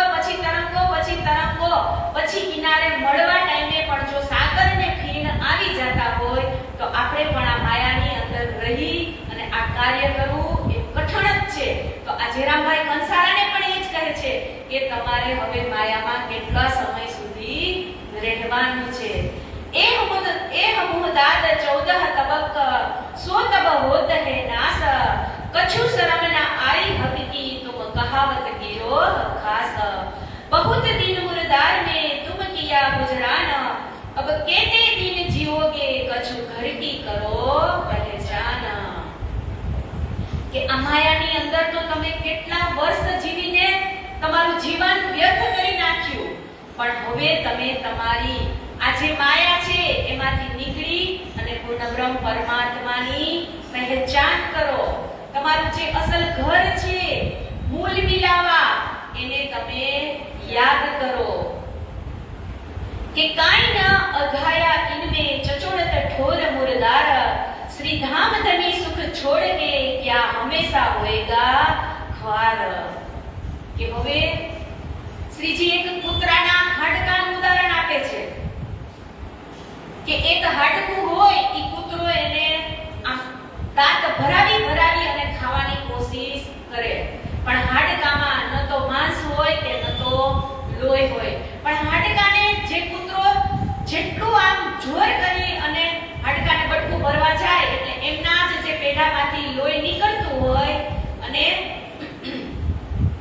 પછી કિનારે મળવા ટાઈમે પણ જો સાગરને ફીણ આવી જતા હોય તો આપણે પણ આ માયાની અંદર રહી અને આ કાર્ય કરવું એ કઠણ જ છે. તો આ જીરાભાઈ કંસારાને પણ એ જ કહે છે કે તમારે હવે માયામાં કેટલા સમય સુધી રહેવાનું છે. એ હમુદાદ 14 તબક સો તબ હોત હે નાસ કछु શરમ ના આઈ હબકી તુમ કહાવત गिरो खास बहुत दिन मुर्दार में तुम किया गुजरान अब केते दिन जियोगे कछु घर की करो पहचान. કે આ માયાની અંદર તો તમે કેટલા વર્ષ જીવીને તમારું જીવન વ્યર્થ કરી નાખ્યું, પણ હવે તમે તમારી આ જે માયા છે એમાંથી નીકળી અને પૂર્ણ બ્રહ્મ પરમાત્માની પહેચાન કરો. તમારું જે અસલ ઘર છે મૂળ મિલાવા એને તમે યાદ કરો. કે કાઈ ન અઘાયા ઇનમે ચચોડત ઠોર મુરદાર श्री धाम धनी सुख छोड़ के क्या हमेशा होएगा ख्वार. કે હવે શ્રીજી એક કૂતરાના હાડકાનું ઉદાહરણ આપે છે કે એક હાડકું હોય ઈ કૂતરો એને આમ દાંત ભરાવી અને ખાવાની કોશિશ કરે, પણ હાડકામાં ન તો માંસ હોય કે ન તો લોહી હોય. પણ હાડકાને જે કૂતરો જેટલું આમ જોર કરી અને હાડકાને બટકું ભરવા જાય એટલે એમના જ જે પેઢામાંથી લોહી નીકળતું હોય અને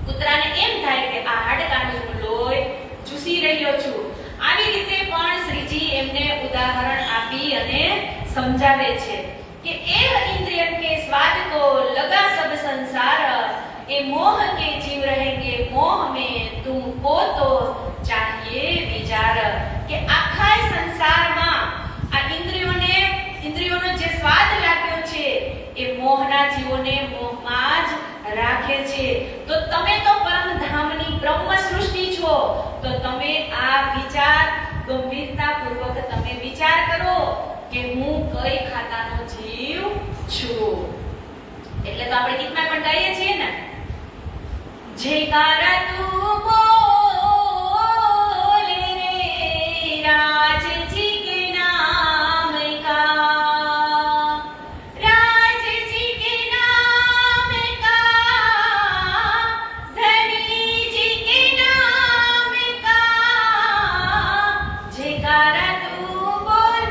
કૂતરાને એમ થાય કે આ હાડકાનું લોહી ચૂસી રહ્યો છું. આવી રીતે પણ શ્રીજી એમને ઉદાહરણ આપી અને સમજાવે છે કે એ ઇન્દ્રિયન કે સ્વાદ કો લગા સબ સંસાર ए मोह के जीव रहेंगे मोह में तुमको तो चाहिए विचार કે આખા સંસારમાં આ ઇન્દ્રિયોનો જે સ્વાદ લાગ્યો છે એ મોહના જીવોને મોહમાં જ રાખે છે. તો તમે તો પરમધામની બ્રહ્મ સૃષ્ટિ છો, તો તમે આ વિચાર ગંભીરતાપૂર્વક તમે વિચાર કરો કે હું કઈ ખાતાનો જીવ છું. એટલે તો આપણે ગીતમાં પણ ગાઈએ છીએ ને, જયકારા તું બોલે રે રાજ જી કે નામ કા, રાજ જી કે નામ કા, ધણી જી કે નામ કા. જયકારા તું બોલ,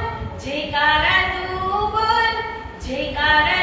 જયકારા તું બોલ, જયકારા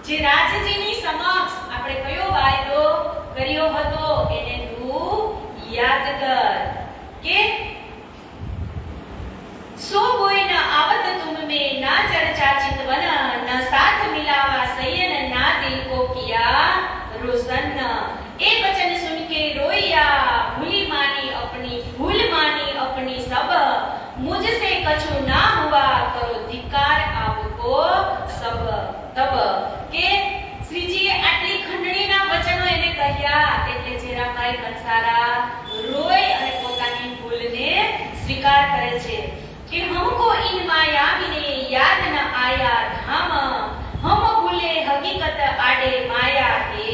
જે રાજજીની સમક્ષ આપણે કયો વાયદો કર્યો હતો એને તું યાદ કર કે सो कोई न आवत तुम में ना चर्चा चितवन न साथ मिलावा सयन ना दिल को किया रोशन. ए वचन सुन के रोया भूली मानी अपनी सब मुझसे कछु ना हुआ करो धिकार आपको सब. तब के શ્રીજીએ આટલી ખંડણીના વચનો એને કહ્યા એટલે જેરાભાઈ કંસારા રોય અને પોતાની ભૂલને સ્વીકાર કરે છે कि हमको इन मायावी ने याद न आया धाम, हम भूले हकीकत आडे माया के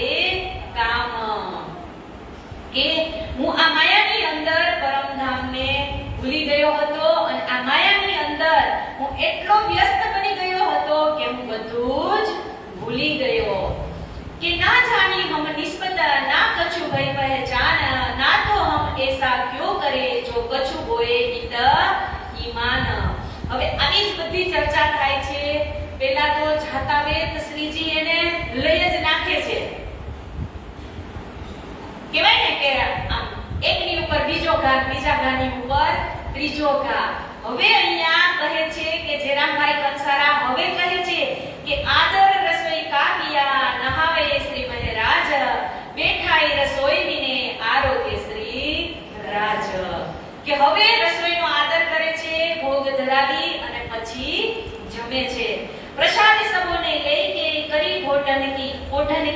काम. કે હું આ માયાની અંદર પરમધામ ને ભૂલી ગયો હતો અને આ માયાની અંદર હું એટલો વ્યસ્ત બની ગયો હતો કે હું બધું જ ભૂલી ગયો. कि ना जानी हम निस्बत ना कछु भय पहचान, ना तो हम ऐसा क्यों करे जो कछु होए हित ईमान. હવે આની જ બધી ચર્ચા થાય છે. પહેલા તો જાતા વેત શ્રીજી એને લઈ જ નાખે છે, કહેવાય ને કે આમ એકની ઉપર બીજો ઘા, બીજા ઘાની ઉપર ત્રીજો ઘા. હવે અહીંયા કહે છે કે જેરામભાઈ કંસારા હવે કહે છે કે આદર રસોઈ કાવ્યા નહાવે શ્રી મહારાજ, બેઠાઈ રસોઈ વિને આરોગ્ય શ્રી રાજ. કે હવે રસોઈનો આદર કરે છે, ભોગ ધરાવી અને પછી જમે છે. પ્રસાદ સબોને લઈ કે કરી કોઢન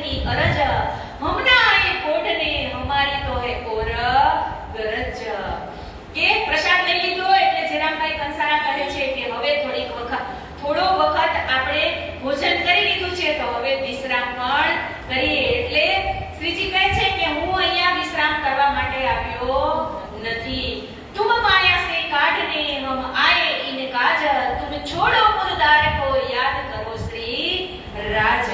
की અરજ, હમણા આએ કોઢને હમારી તો હે ઓર ગરજ. કે પ્રસાદ લઈ લીધો એટલે જેરામભાઈ કંસારા કહે છે કે હવે થોડો વખત આપણે ભોજન કરી લીધું છે તો હવે વિશ્રામ પણ કરીએ. એટલે શ્રીજી કહે છે કે હું અહીંયા વિશ્રામ કરવા માટે આવ્યો નથી. तुम माया से काटने हम आए इन काज, तुम छोड़ो मुर्दार को याद करो श्री राज.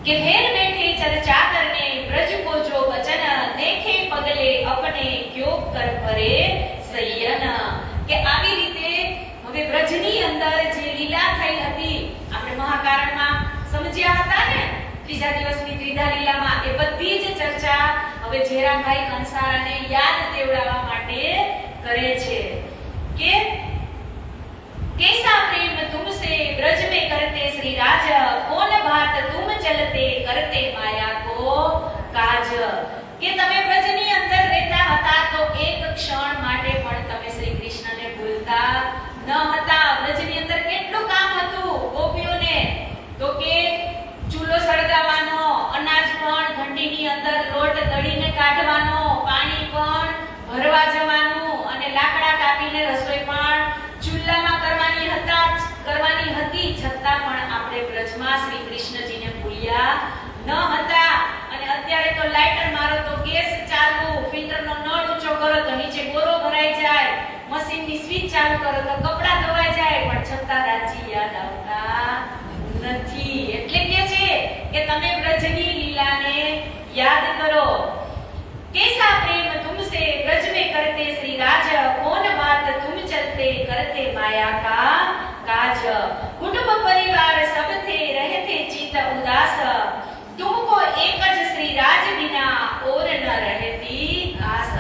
के फेर बैठे चर्चा करने ब्रज को जो वचन, देखे पगले अपने क्यों कर परे सयन. કે આવી રીતે હવે બ્રજની અંદર જે લીલા થઈ હતી આપણે મહાકારણમાં સમજ્યા હતા ને, ત્રીજા દિવસની ત્રિધા લીલામાં, એ બધી જ ચર્ચા હવે જેરામભાઈ કંસારાને યાદ દેવડાવવા માટે કરે છે કે कैसा प्रेम तुमसे ब्रज में करते श्री राज, कौन बात तुम चलते करते माया को काज. કે તમે બ્રજની અંદર રહેતા હતા તો એક ક્ષણ માટે પણ તમે શ્રી કૃષ્ણને ભૂલતા ન હતા. બ્રજની અંદર કેટલું કામ હતું ગોપીઓને, તો કે ચૂલો સળગાવવાનો, અનાજ પણ ઠંડીની અંદર લોટ દળીને કાઢવાનો, પાણી પણ ભરવા જવાનું અને લાકડા કાપીને આપણને રસોઈ પણ ચૂલામાં કરવાની હતી, છતાં પણ આપણે બ્રજમાં શ્રી કૃષ્ણજીને ભૂલ્યા ન હતા. અને અત્યારે તો લાઇટર મારો તો ગેસ ચાલુ, ફિલ્ટરનો નળ ઊંચો કરો તો નીચે ગોરો ભરાઈ જાય, મશીનની સ્વિચ ચાલુ કરો તો કપડાં ધોવાઈ જાય, પણ છતાં રાજી યાદ આવતા નથી. એટલે કે છે કે તમે બ્રજની લીલાને યાદ કરો. कैसा प्रेम तुमसे ब्रज में करते श्री राज, कौन बात तुम चलते करते माया का काज. कुटुंब परिवार सब थे रहते चित उदास, तुमको एक જ श्री राज बिना और न रहती आस.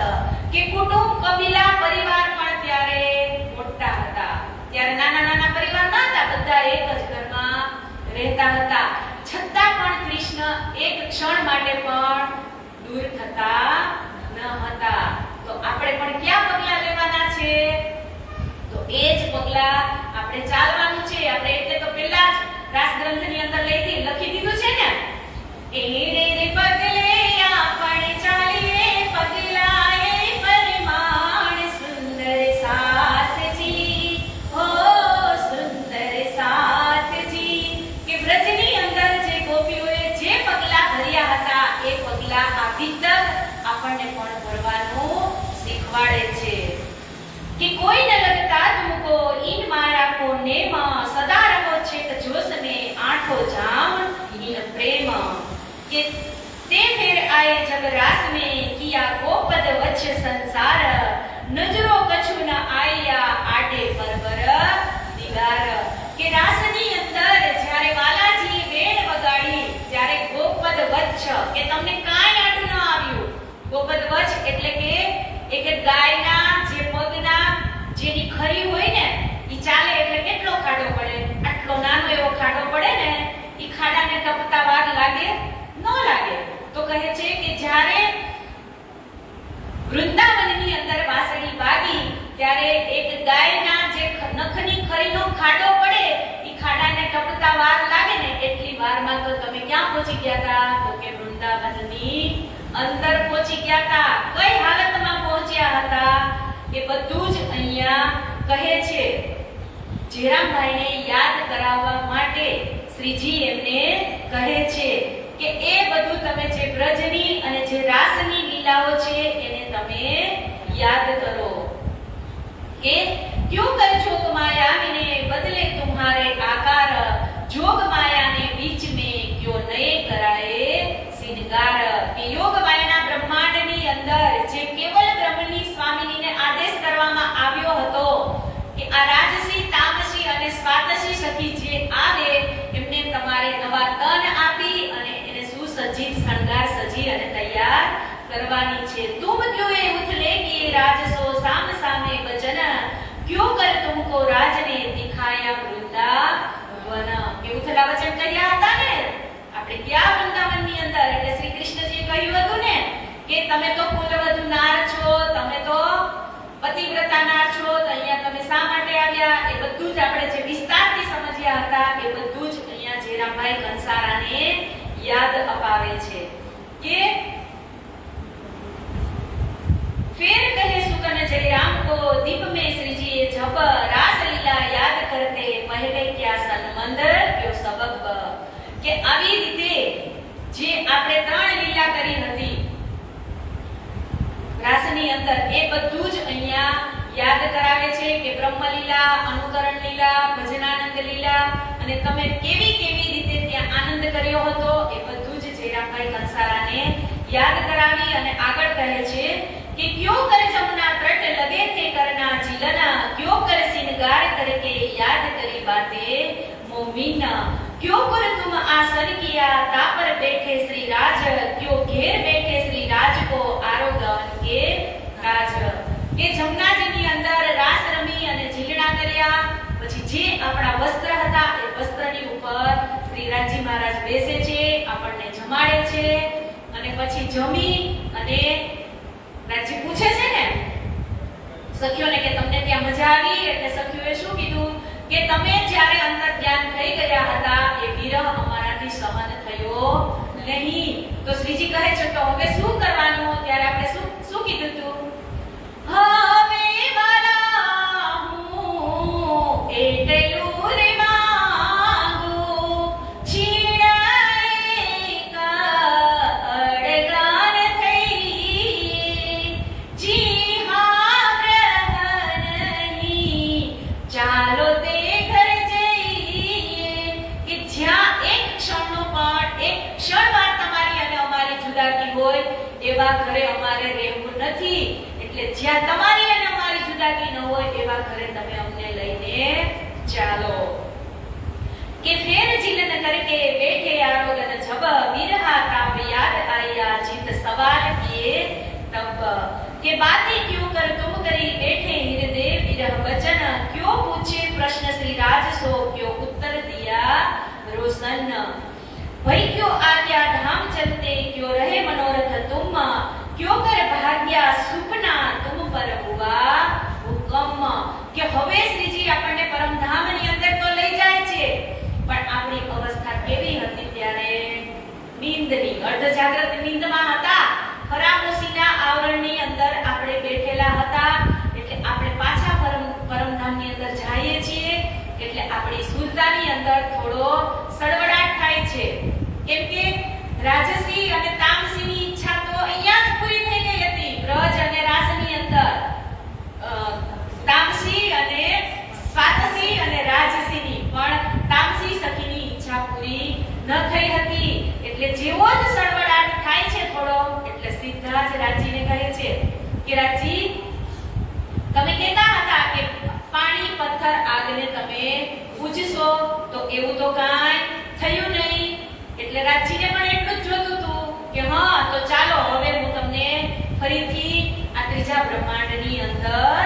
કે કુટુંબ કબીલા પરિવાર પણ ત્યારે મોટા હતા, ત્યારે નાના નાના પરિવાર ના હતા, બધા એક જ ઘરમાં રહેતા હતા, છતાં પણ કૃષ્ણ એક ક્ષણ માટે પણ દૂર થતા ન હતા. તો આપણે પણ કયા પગલા લેવાના છે? તો એ જ પગલા આપણે ચાલવાનું છે. આપણે એટલે તો પહેલા જ રાસ ગ્રંથની અંદર લખી દીધું છે ને, એ રે પગલે આપણે ચાલીએ પગલા એ પરિમાણ સુંદર સાથજી, હો સુંદર સાથજી. કે બ્રજની અંદર જે ગોપીઓએ જે પગલા ભર્યા હતા એ પગલા આ ભીતર આપણને પણ ભરવાનું શીખવાડે છે. कि कोई न लगता तुमको इन माया को नेम, सदा रहो छेक जोश में आठो जाम इन प्रेम. कि ते फिर आए जब रास में किया गोपद वच्छ संसार, नजरो कछु न आया आटे परवर दिगार. કે રાસની અંદર જ્યારે વાલાજીએ વેણ વગાડી ત્યારે ગોપદ વચ્છ, કે તમને કાંઈ આડું ન આવ્યું. ગોપદ વચ્છ એટલે કે એક ગાયના જે પગના જેની ખરી હોય ને ઈ ચાલે એટલે કેટલો ખાડો પડે, આટલો નાનો એવો ખાડો પડે ને, ઈ ખાડાને ટપતા વાર લાગે ન લાગે. તો કહે છે કે જ્યારે વૃંદાવનની અંદર વાંસળી વાગી ત્યારે એક ગાયના જે નખની ખરીનો ખાડો પડે, ઈ ખાડાને ટપતા વાર લાગે ને, એટલી વારમાં તો તમે ક્યાં પહોંચી ગયા હતા? તો કે વૃંદાવનની અંદર પહોંચી ગયા હતા. કઈ હાલતમાં પહોંચ્યા હતા એ બધું જ અહીંયા કહે છે. જેરામભાઈને યાદ કરાવવા માટે શ્રીજી એમને કહે છે કે એ બધું તમે જે બ્રજની અને જે રાસની લીલાઓ છે એને તમે યાદ કરો. કે क्यों कर जोग माया ने बदले तुम्हारे आकार, जोग माया ने बीच में क्यों नए कराए सिंगार. કે યોગ માયાના બ્રહ્માંડની અંદર જે કેવલ બ્રહ્મની સ્વામીનીને આદેશ કરવામાં આવ્યો હતો કે આ રાજસી, તામસી અને સ્વાતસી સખી જે આવે એમને તમારે નવા તન આપી અને એને સુસજ્જિત શણગાર સજી અને તૈયાર કરવાની છે. तुम क्यों ये उथले किए राजसो साम सामे वचन, क्यों कर तुमको राज ने दिखाया वृंदावन. કે ઉથલા વચન કર્યા હતા ને આપણે ક્યાં વૃંદાવનની અંદર, એટલે શ્રી કૃષ્ણજીએ કહ્યું હતું ને કે તમે તો કુલવધુ નાર છો, તમે તો પતિવ્રતા નાર છો, તો અહીંયા તમે શા માટે આવ્યા એ બધું જ આપણે જે વિસ્તારથી સમજ્યા હતા એ બધું જ અહીંયા જેરામભાઈ કંસારાને યાદ અપાવે છે. કે फिर कहे सुकन जयराम को दीप में श्री जी जब रास लीला याद करते पहले क्या संबंध क्यों सबब. કે આવી રીતે જે આપણે ત્રણ લીલા કરી હતી રાસની અંદર એ બધું જ અહીંયા યાદ કરાવે છે. કે બ્રહ્મ લીલા, અનુકરણ લીલા, ભજનાનંદ લીલા, અને તમે કેવી કેવી રીતે ત્યાં આનંદ કર્યો હતો એ બધું જ જેરામભાઈ કંસારાને યાદ કરાવી અને આગળ કહે છે कि क्यों कर जमुना तट लगे थे करना जिलना, क्यों कर सिंगार करके याद करी बातें मोमिना. क्यों कर तुम आसन किया तापर बैठे श्री राज, क्यों घेर बैठे श्री राज को आरोगन के काज. કે જમનાજીની અંદર રાસ રમી અને ઝીલણા કર્યા પછી જે આપણા વસ્ત્ર હતા એ વસ્ત્રની ઉપર શ્રી રાજી મહારાજ બેસે છે, આપણને જમાડે છે, અને પછી જમી અને રાજી પૂછે છે ને સખીઓને કે તમને ત્યાં મજા આવી? એટલે સખીઓએ શું કીધું કે તમે જ્યારે અંદર ધ્યાન થઈ ગયા હતા એ વિરહ અમારાથી સહન થયો નહીં. તો શ્રીજી કહે છે તો હવે શું કરવાનું? ત્યારે આપણે શું કીધું હતું? હવે વાલા એવા ઘરે અમારે રહેવું નથી, એટલે જ્યાં તમારી અને અમારી જુદાગી ન હોય એવા ઘરે તમે અમને લઈને ચાલો। કે ફેર જીલન કરકે બેઠે આરોગન જબ વિરહા કામ યાદ આયા જીત સવાલ કિए तब के बातें क्यों कर तुम करी बैठे हृदय विरह वचन क्यों पूछे प्रश्न श्री राज सो क्यों उत्तर दिया रोशन भाई क्यों आज्ञा धाम चलते क्यों रहे मनोरथ तुम क्यों कर भाग्या सुपना तुम पर हुआ हुकम। કે હવે શ્રીજી આપણને પરમધામની અંદર તો લઈ જાય છે, પણ આપણી અવસ્થા કેવી હતી ત્યારે? નીંદની, અર્ધ જાગ્રત નીંદમાં હતા, ખરામોશીના આવરણની અંદર આપણે બેઠેલા હતા। એટલે આપણે પાછા પરમધામની અંદર જઈએ છીએ એટલે આપણી સુરતાની અંદર થોડો સડવડાટ થાય છે, કેમ કે રાજસી અને તામસીની ઈચ્છા તો અહીંયા જ પૂરી થઈ ગઈ હતી, બ્રજ અને રાસની અંદર તામસી અને સ્વાતસી અને રાજસીની, પણ તામસી સખીની ઈચ્છા પૂરી ન થઈ હતી। એટલે જેવો જ સડવડાટ થાય છે થોડો, એટલે સીધા જ રાજીને કહે છે કે રાજી, તમે કહેતા હતા કે પાણી પથ્થર આગને તમે પૂજશો, તો એવું તો કાંઈ થયું નહીં। એટલે રાજીને પણ એટલું જ જોતું હતું કે હા, તો ચાલો હવે હું તમને ફરીથી આ ત્રીજા બ્રહ્માંડની અંદર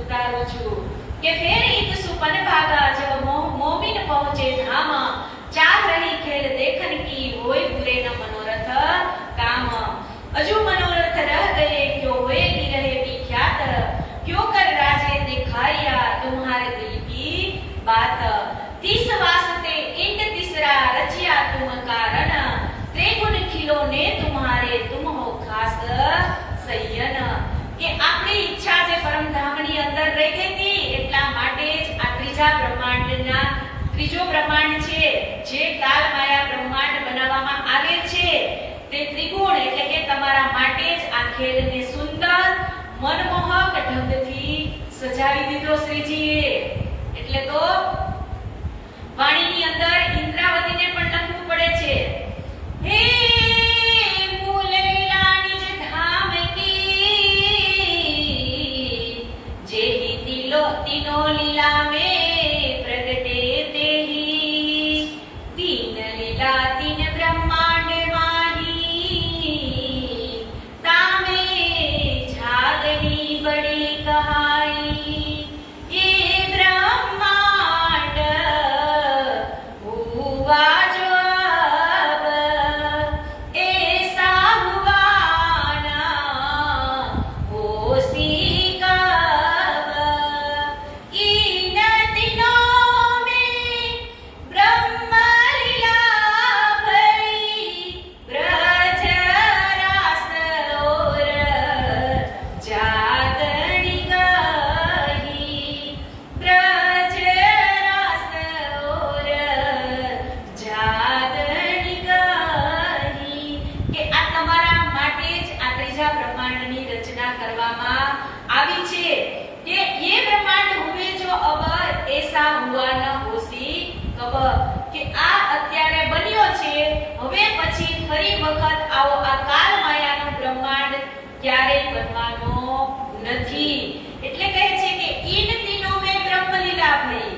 उतारू छू। के फिर इत सुपन भागा जब मोमिन पहुंचे धाम चाह रही खेल देखन की होय पूरे न मनोरथ काम। अजू मनोरथ रह गए क्यों होए की रहे विख्यात क्यों कर राजे दिखाया तुम्हारे दिल की बात। 30 वास्ते इंद तीसरा रचिया तुम कारण त्रिगुण खिलौने तुम्हारे तुम हो खास सय्यन। કે આપણી ઈચ્છા જે પરમધામની અંદર રહી ગઈ હતી એટલા માટે જ આ ત્રીજા બ્રહ્માંડના ત્રીજો બ્રહ્માંડ છે જે કાલ માયા બ્રહ્માંડ બનાવવામાં આવે છે, તે ત્રિગુણ એટલે કે તમારા માટે જ આ ખેલને સુંદર મનમોહક ઢંગથી સજાવી દીધો શ્રીજીએ। એટલે તો વાણીની અંદર ઇન્દ્રાવતીને પણ લખવું પડે છે, હે तीनों लीला में प्रगटे तेही तीन लीला तीन ब्रह्मांड माही तामे झागनी बड़ी कहाई ये ब्रह्मांड हुआ जो अब ऐसा हुआ ना होसी हुआ न होसी कब। કે આ અત્યારે બન્યો છે, હવે પછી ફરી વખત આવો આ કાલ માયાનો બ્રહ્માંડ ક્યારેય બનવાનો નથી। એટલે કહે છે કે ઈન તીનો મે બ્રહ્મ લીલા ભઈ,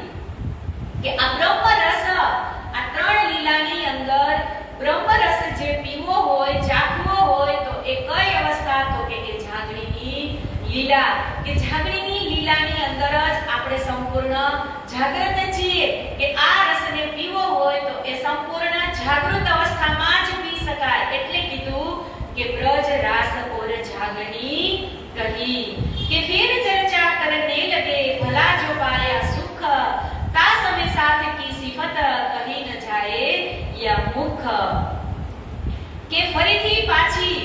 કે આ બ્રહ્મ રસ આ ત્રણ લીલાની અંદર બ્રહ્મ રસ જે પીવો હોય, ચાખવો હોય તો એ કઈ અવસ્થા, તો કે એ જાગણીની લીલા, કે જાગણીની લીલાની અંદર જ આપણે સંપૂર્ણ જાગૃત છીએ। કે આ રસને પીવો હોય તો એ સંપૂર્ણ જાગૃત અવસ્થામાં જ પી શકાય, એટલે કીધું કે બ્રજ રાસ ઓર જાગણી કહી। કે फिर चर्चा करने लगे भला जो पाया सुख ता समय साथ की सिफत कही न जाए या मुख। કે ફરીથી પાછી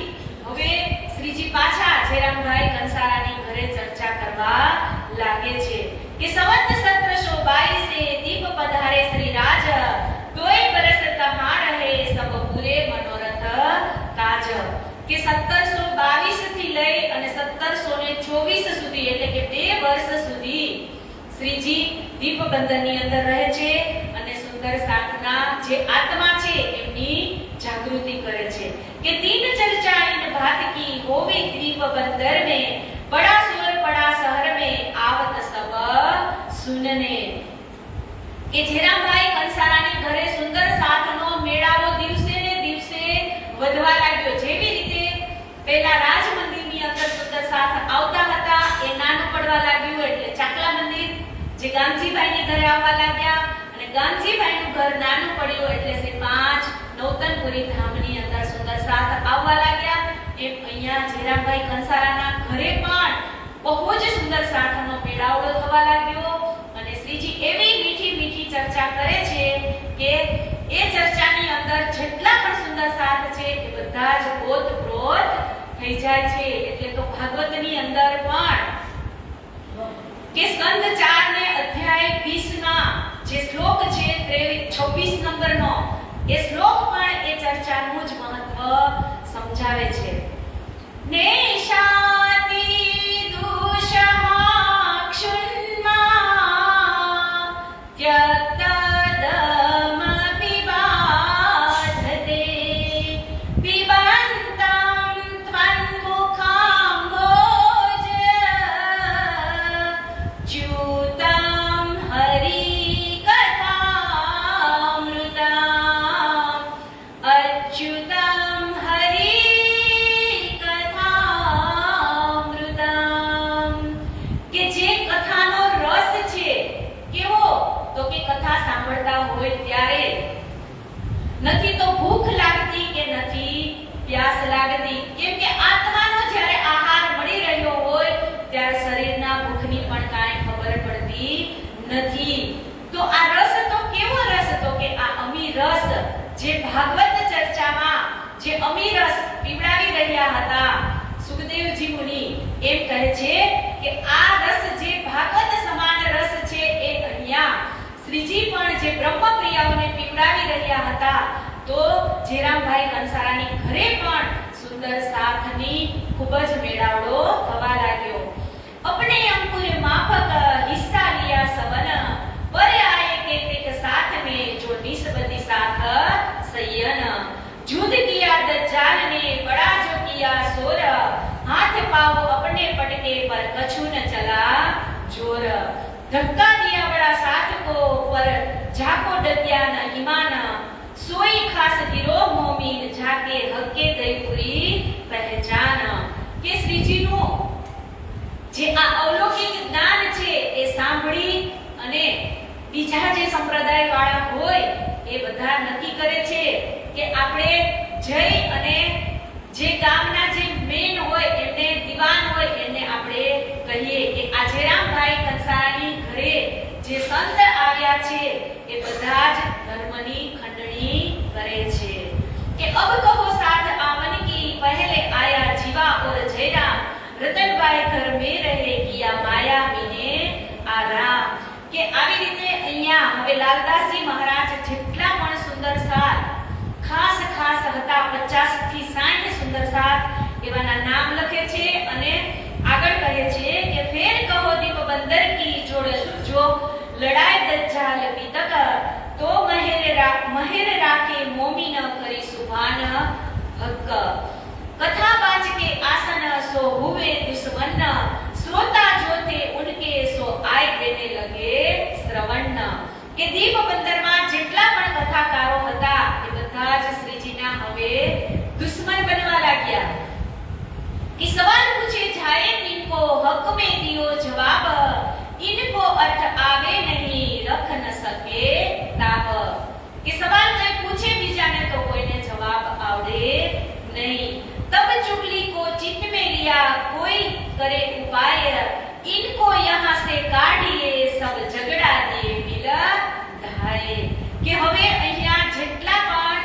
હવે શ્રીજી પાછા જેરામભાઈ કંસારાની ઘરે ચર્ચા કરવા લાગે છે કે સંવત 1722 से दीप पधारे श्री राज दोय बरस तहां रहे सब पूरे मनोरथ काज। કે 1722 થી લઈ અને 1724 સુધી એટલે કે 2 વર્ષ સુધી શ્રીજી દીપબંધનની અંદર રહે છે અને સુંદર સાધના જે આત્મા છે એમની જાગૃતિ કરે છે। કે तीन चर्चा इन भात की होवी द्वीप बंदर में बड़ा सुर पड़ा शहर में आवत सब सुनने કે જેરામભાઈ કંસારાની ઘરે સુંદર સાથનો મેળાવો દિવસે ને દિવસે વધવા લાગ્યો। જેવી રીતે પહેલા રાજ મંદિરની અંદર સુંદર સાથ આવતા હતા એ નાનું પડવા લાગ્યું એટલે ચાકલા મંદિર જે ગામજીભાઈની ઘરે આવવા લાગ્યા અને ગામજીભાઈનું ઘર નાનું પડ્યું એટલે સે 5 નૌતનપુરી ધામની અંદર સુંદર સાથ આવવા લાગ્યા। એમ અહીંયા જેરામભાઈ કંસારાના ઘરે પણ બહુ જ સુંદર સાથનો મેળાવડો થવા લાગ્યો અને શ્રીજી એવી મીઠી મીઠી ચર્ચા કરે છે કે એ ચર્ચાની અંદર જેટલા પણ સુંદર સાથ છે એ બધા જ ઓતપ્રોત થઈ જાય છે। એટલે તો ભાગવતની અંદર પણ કે સ્કંદ 4 ને અધ્યાય 20 ના જે શ્લોક છે 26 નંબરનો એ શ્લોક પણ એ ચર્ચાનું જ મહત્વ સમજાવે છે। નેશાતિ દુષઃ ક્ષુન્મા ત્યક્તદમ પિબાધતે પિબંતં ત્વન્મુખામ્ભોજ ચ્યુતં હરિકથામૃતં અચ્યુતં હરિકથામૃતં કે જે કથાનો રસ છે કેવો તો કે કથા સાંભળતા હોય ત્યારે નથી તો ભૂખ લાગતી કે નથી પ્યાસ લાગતી કેમ કે આત્માનો જ્યારે આહાર મળી રહ્યો હોય ત્યારે શરીરના ભૂખની પણ કાંઈ ખબર પડતી નથી। તો આ રસ તો કેવો રસ તો કે આ અમી રસ જે ભાગવત ચર્ચામાં જે અમી રસ પીવડાવી રહ્યા હતા સુખદેવજી મુનિ એમ કહે છે કે આ રસ જે ભાગવત સમાન રસ છે એ અહીંયા શ્રીજી પણ જે બ્રહ્મપ્રિયાઓને પીવડાવી રહ્યા હતા તો જેરામભાઈ કંસારાની ઘરે પણ સુંદર સાથની ખૂબ જ મેળાવડો થવા લાગ્યો। अपने अंकुर माफक हिस्सा लिया सवन पर आए के एक साथ में जो निस्बती साथ सयन युद्ध किया दज्जाल ने बड़ा जो किया सोर हाथ पाव अपने पटके पर कछु न चला जोर धक्का दिया बड़ा साथ को पर जाको डत्या न ईमान सोई खास गिरो मोमीन जाके हक्के गई पूरी पहचान के श्रीजीનું જે આ અવલૌકિક જ્ઞાન છે એ સાંભળી અને બીજા જે સંપ્રદાય વાળા હોય એ બધા નક્કી કરે છે કે આપણે જઈ અને જે ગામના જે મેન હોય એમને દીવાન હોય એને આપણે કહીએ કે આ જેરામભાઈ કંસારાની ઘરે જે સંત આવ્યા છે એ બધા જ ધર્મની ખંડણી કરે છે કે અબ કહો સાથ આમન કી પહેલે આયા જીવા ઓર જયરામ રતનભાઈ ઘર में રહે કિયા માયા મીને આરામ કે આવી રીતે અહીંયા હવે લાલદાસજી મહારાજ જેટલા પણ સુંદર સાથ ખાસ ખાસ હતા 50 થી 60 સુંદર સાથ એવાના નામ લખે છે અને આગળ કહે છે કે ફેર કહો દીપ બંદર કી જોડ જો લડાઈ દજ્જાલ પિતક તો મહેર રાખે મોમીન કરી સુભાન હક कथा बाज के आसन सो हुए दुश्मन श्रोता जो थे उनके सो आय देने लगे श्रवण કે દીપ બંદરમાં જેટલા પણ કથાકારો હતા એ બધા જ શ્રીજીના હવે દુશ્મન બનવા લાગ્યા कि सवाल पूछे जाए इनको हक में दियो जवाब इनको अर्थ आवे नहीं रख न सके ताब कि सवाल कोई पूछे बीजाने तो कोઈને જવાબ આવડે नहीं। तब चुगली को चित्त में लिया कोई करे उपाय इनको यहाँ से काढ़िए सब झगड़ा दिए मिला ધાય કે હવે અહીંયા જેટલા પણ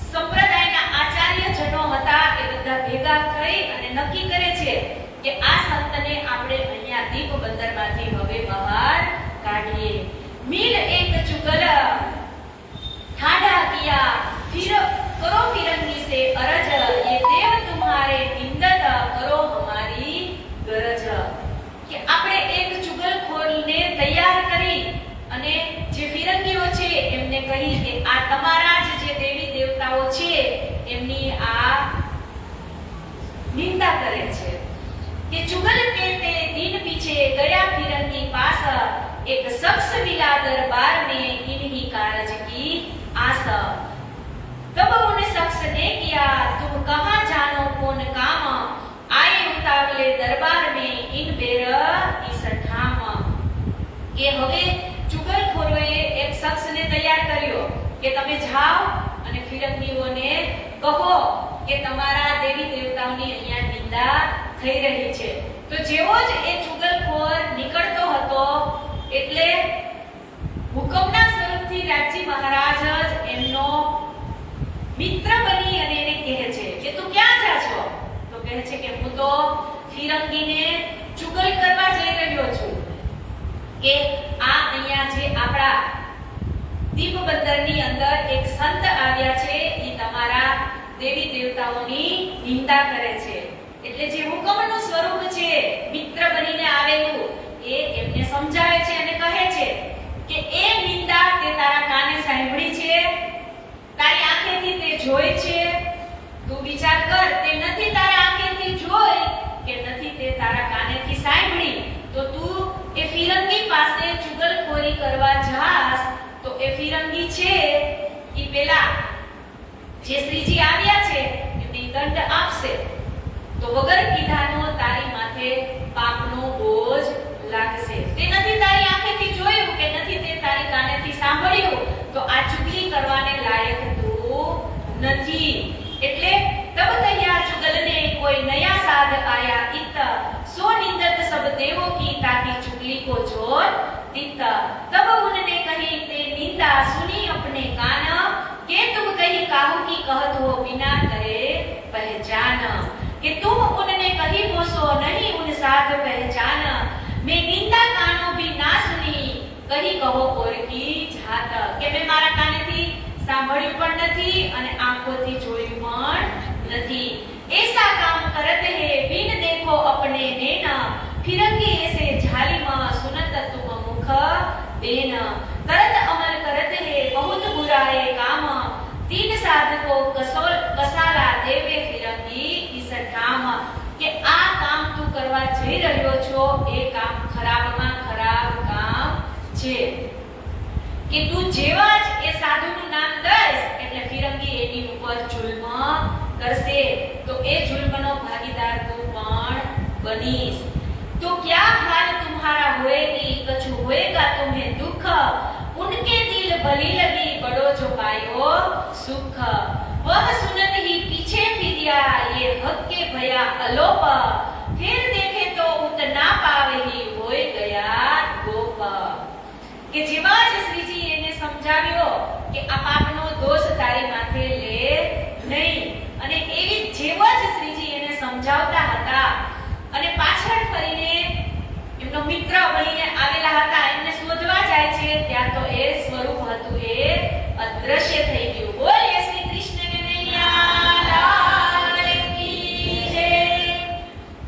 સંપ્રદાયના આચાર્ય જનો હતા એ બધા ભેગા થઈ અને નક્કી કરે છે કે આ સંતને આપણે અહીંયા દીપ બંદરમાંથી હવે બહાર કાઢીએ। મિલ એક ચુગલ ठाढ़ा किया फिर करो फिरंगी से अरज ये देव तुम्हारे निंदत करो हमारी गरज કે આપણે એક ચુગલખોરને તૈયાર કરી અને જે ફિરંગીઓ છે એમને કહી કે આ તમારા જ જે દેવી દેવતાઓ છે એમની આ નિંદા कि चुगल के ते दिन पीछे गया फिरंगी पास, एक शख्स मिला दरबार में इन्हीं कारज की आस। तब उन शख्स ने किया तुम कहाँ जानो कौन काम, आए उतावले दरबार में इन बेर इस ठाम। કે હવે ચુગલખોરોએ એક શખ્સને તૈયાર કર્યો કે તમે જાઓ અને ફિરંગીઓને કહો કે તમારા દેવી દેવતાઓની અહીંયા નિંદા થઈ રહી છે। તો જેવો જ એ ચુગલખોર નીકળતો હતો એટલે હુકમના સ્વરૂપથી રાજજી મહારાજ જ એમનો મિત્ર બની અને એને કહે છે કે તું ક્યાં જા છો? તો કહે છે કે હું તો ફિરંગીને ચુગલ કરવા જઈ રહ્યો છું કે આ અહીંયા જે આપણા દીપ બંદરની અંદર એક સંત આવ્યા છે એ તમારા દેવી દેવતાઓની નિંદા કરે છે। એટલે જે હુકમનું સ્વરૂપ છે મિત્ર બનીને આવેલું એ એમને સમજાવે છે અને કહે છે કે એ નિંદા તે તારા કાને સાંભળી છે, તારી આંખેથી તે જોઈ છે। તું વિચાર કર, તે નથી તારા આંખેથી જોઈ કે નથી તે તારા કાનેથી સાંભળી, તો તું એ ફિરંગી પાસે ચુગલખોરી કરવા જાસ તો એ ફિરંગી છે ઈ પેલા જે શ્રીજી આવ્યા છે એમને દંડ આપશે, તો વગર કીધાનો તારી માથે પાપનો બોજ લાગશે। તે નથી તારી આંખેથી જોયું કે નથી તે તારી કાનેથી સાંભળ્યું, તો આ ચુગલી કરવાને લાયક તું નથી। એટલે તબ તૈયા ચુગલને કોઈ નયા સાધ આયા इत, सो निंदत सब देवों की ताकि चुगली को जोर तीत। तब उनने कही ते निंदा सुनी अपने कान, के तुम कही काहू की कहत हो बिना करे पहचान। कि तुम उनने कही मोसो नहीं उन साध पहचान, मैं निंदा कानो भी ना सुनी कही कहो और की जात। के मैं मारा कानेથી સાંભળ્યું પણ નથી અને આંખોથી જોયું પણ નથી। ऐसा काम करत है बिन देखो अपने नैना, फिरंगी ऐसे झाली में सुनत तुम मुख देन। करत अमल करत है बहुत बुरा है काम, तीन साध को कसाला देवे फिरंगी इस ठाम। के आ काम तू करवा जई રહ્યો છો એ કામ ખરાબમાં ખરાબ કામ છે। કે તું જેવા જ એ સાધુનું નામ દઈશ એટલે ફિરંગી એની ઉપર જુલ્મ करसे, तो ए जुल्मनो भागीदार तू पण बनीस। तो क्या हाल तुम्हारा होएगी, कछु होएगा तुम्हें दुख, उनके दिल भली लगी बड़ो जो पायो सुख। वह सुनत ही पीछे फिरिया ये हक के भया अलोप, फिर देखे तो उतना पावे ही होए गया गोप। के जेवा ज श्रीजी એને સમજાવ્યો કે આ પાપનો દોષ તારી માથે લે નહીં, અને એવી જેવા જ શ્રીજી એને સમજાવતા હતા અને પાછળ ફરીને એમનો મિત્ર બનીને આવેલા હતા એમને શોધવા જાય છે ત્યાં તો એ સ્વરૂપ હતું એ અદ્રશ્ય થઈ ગયું। બોલીએ શ્રી કૃષ્ણ કનૈયા લાલ કી જય।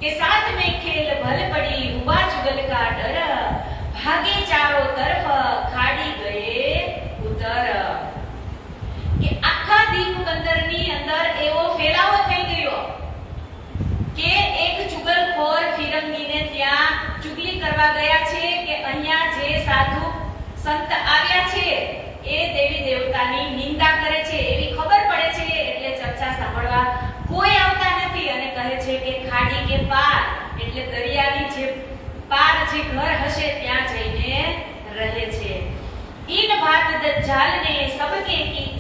के साथ में खेल भल पड़ी हुआ चुगल का डर, भागे चारों तरफ खाड़ी गए उतर। કે આખા દીપ બંદરની અંદર એવો ફેલાવો થઈ ગયો કે એક ચુગલખોર ફિરંગીને ત્યાં ચુગલી કરવા ગયા છે કે અહીંયા જે સાધુ સંત આવ્યા છે એ દેવી દેવતાની નિંદા કરે છે એવી ખબર પડે છે એટલે ચર્ચા સાંભળવા કોઈ આવતા નથી અને કહે છે કે ખાડી કે પાર એટલે દરિયાની જે પાર જે ઘર હશે ત્યાં જઈને રહે છે। इन बात दज्जाल ने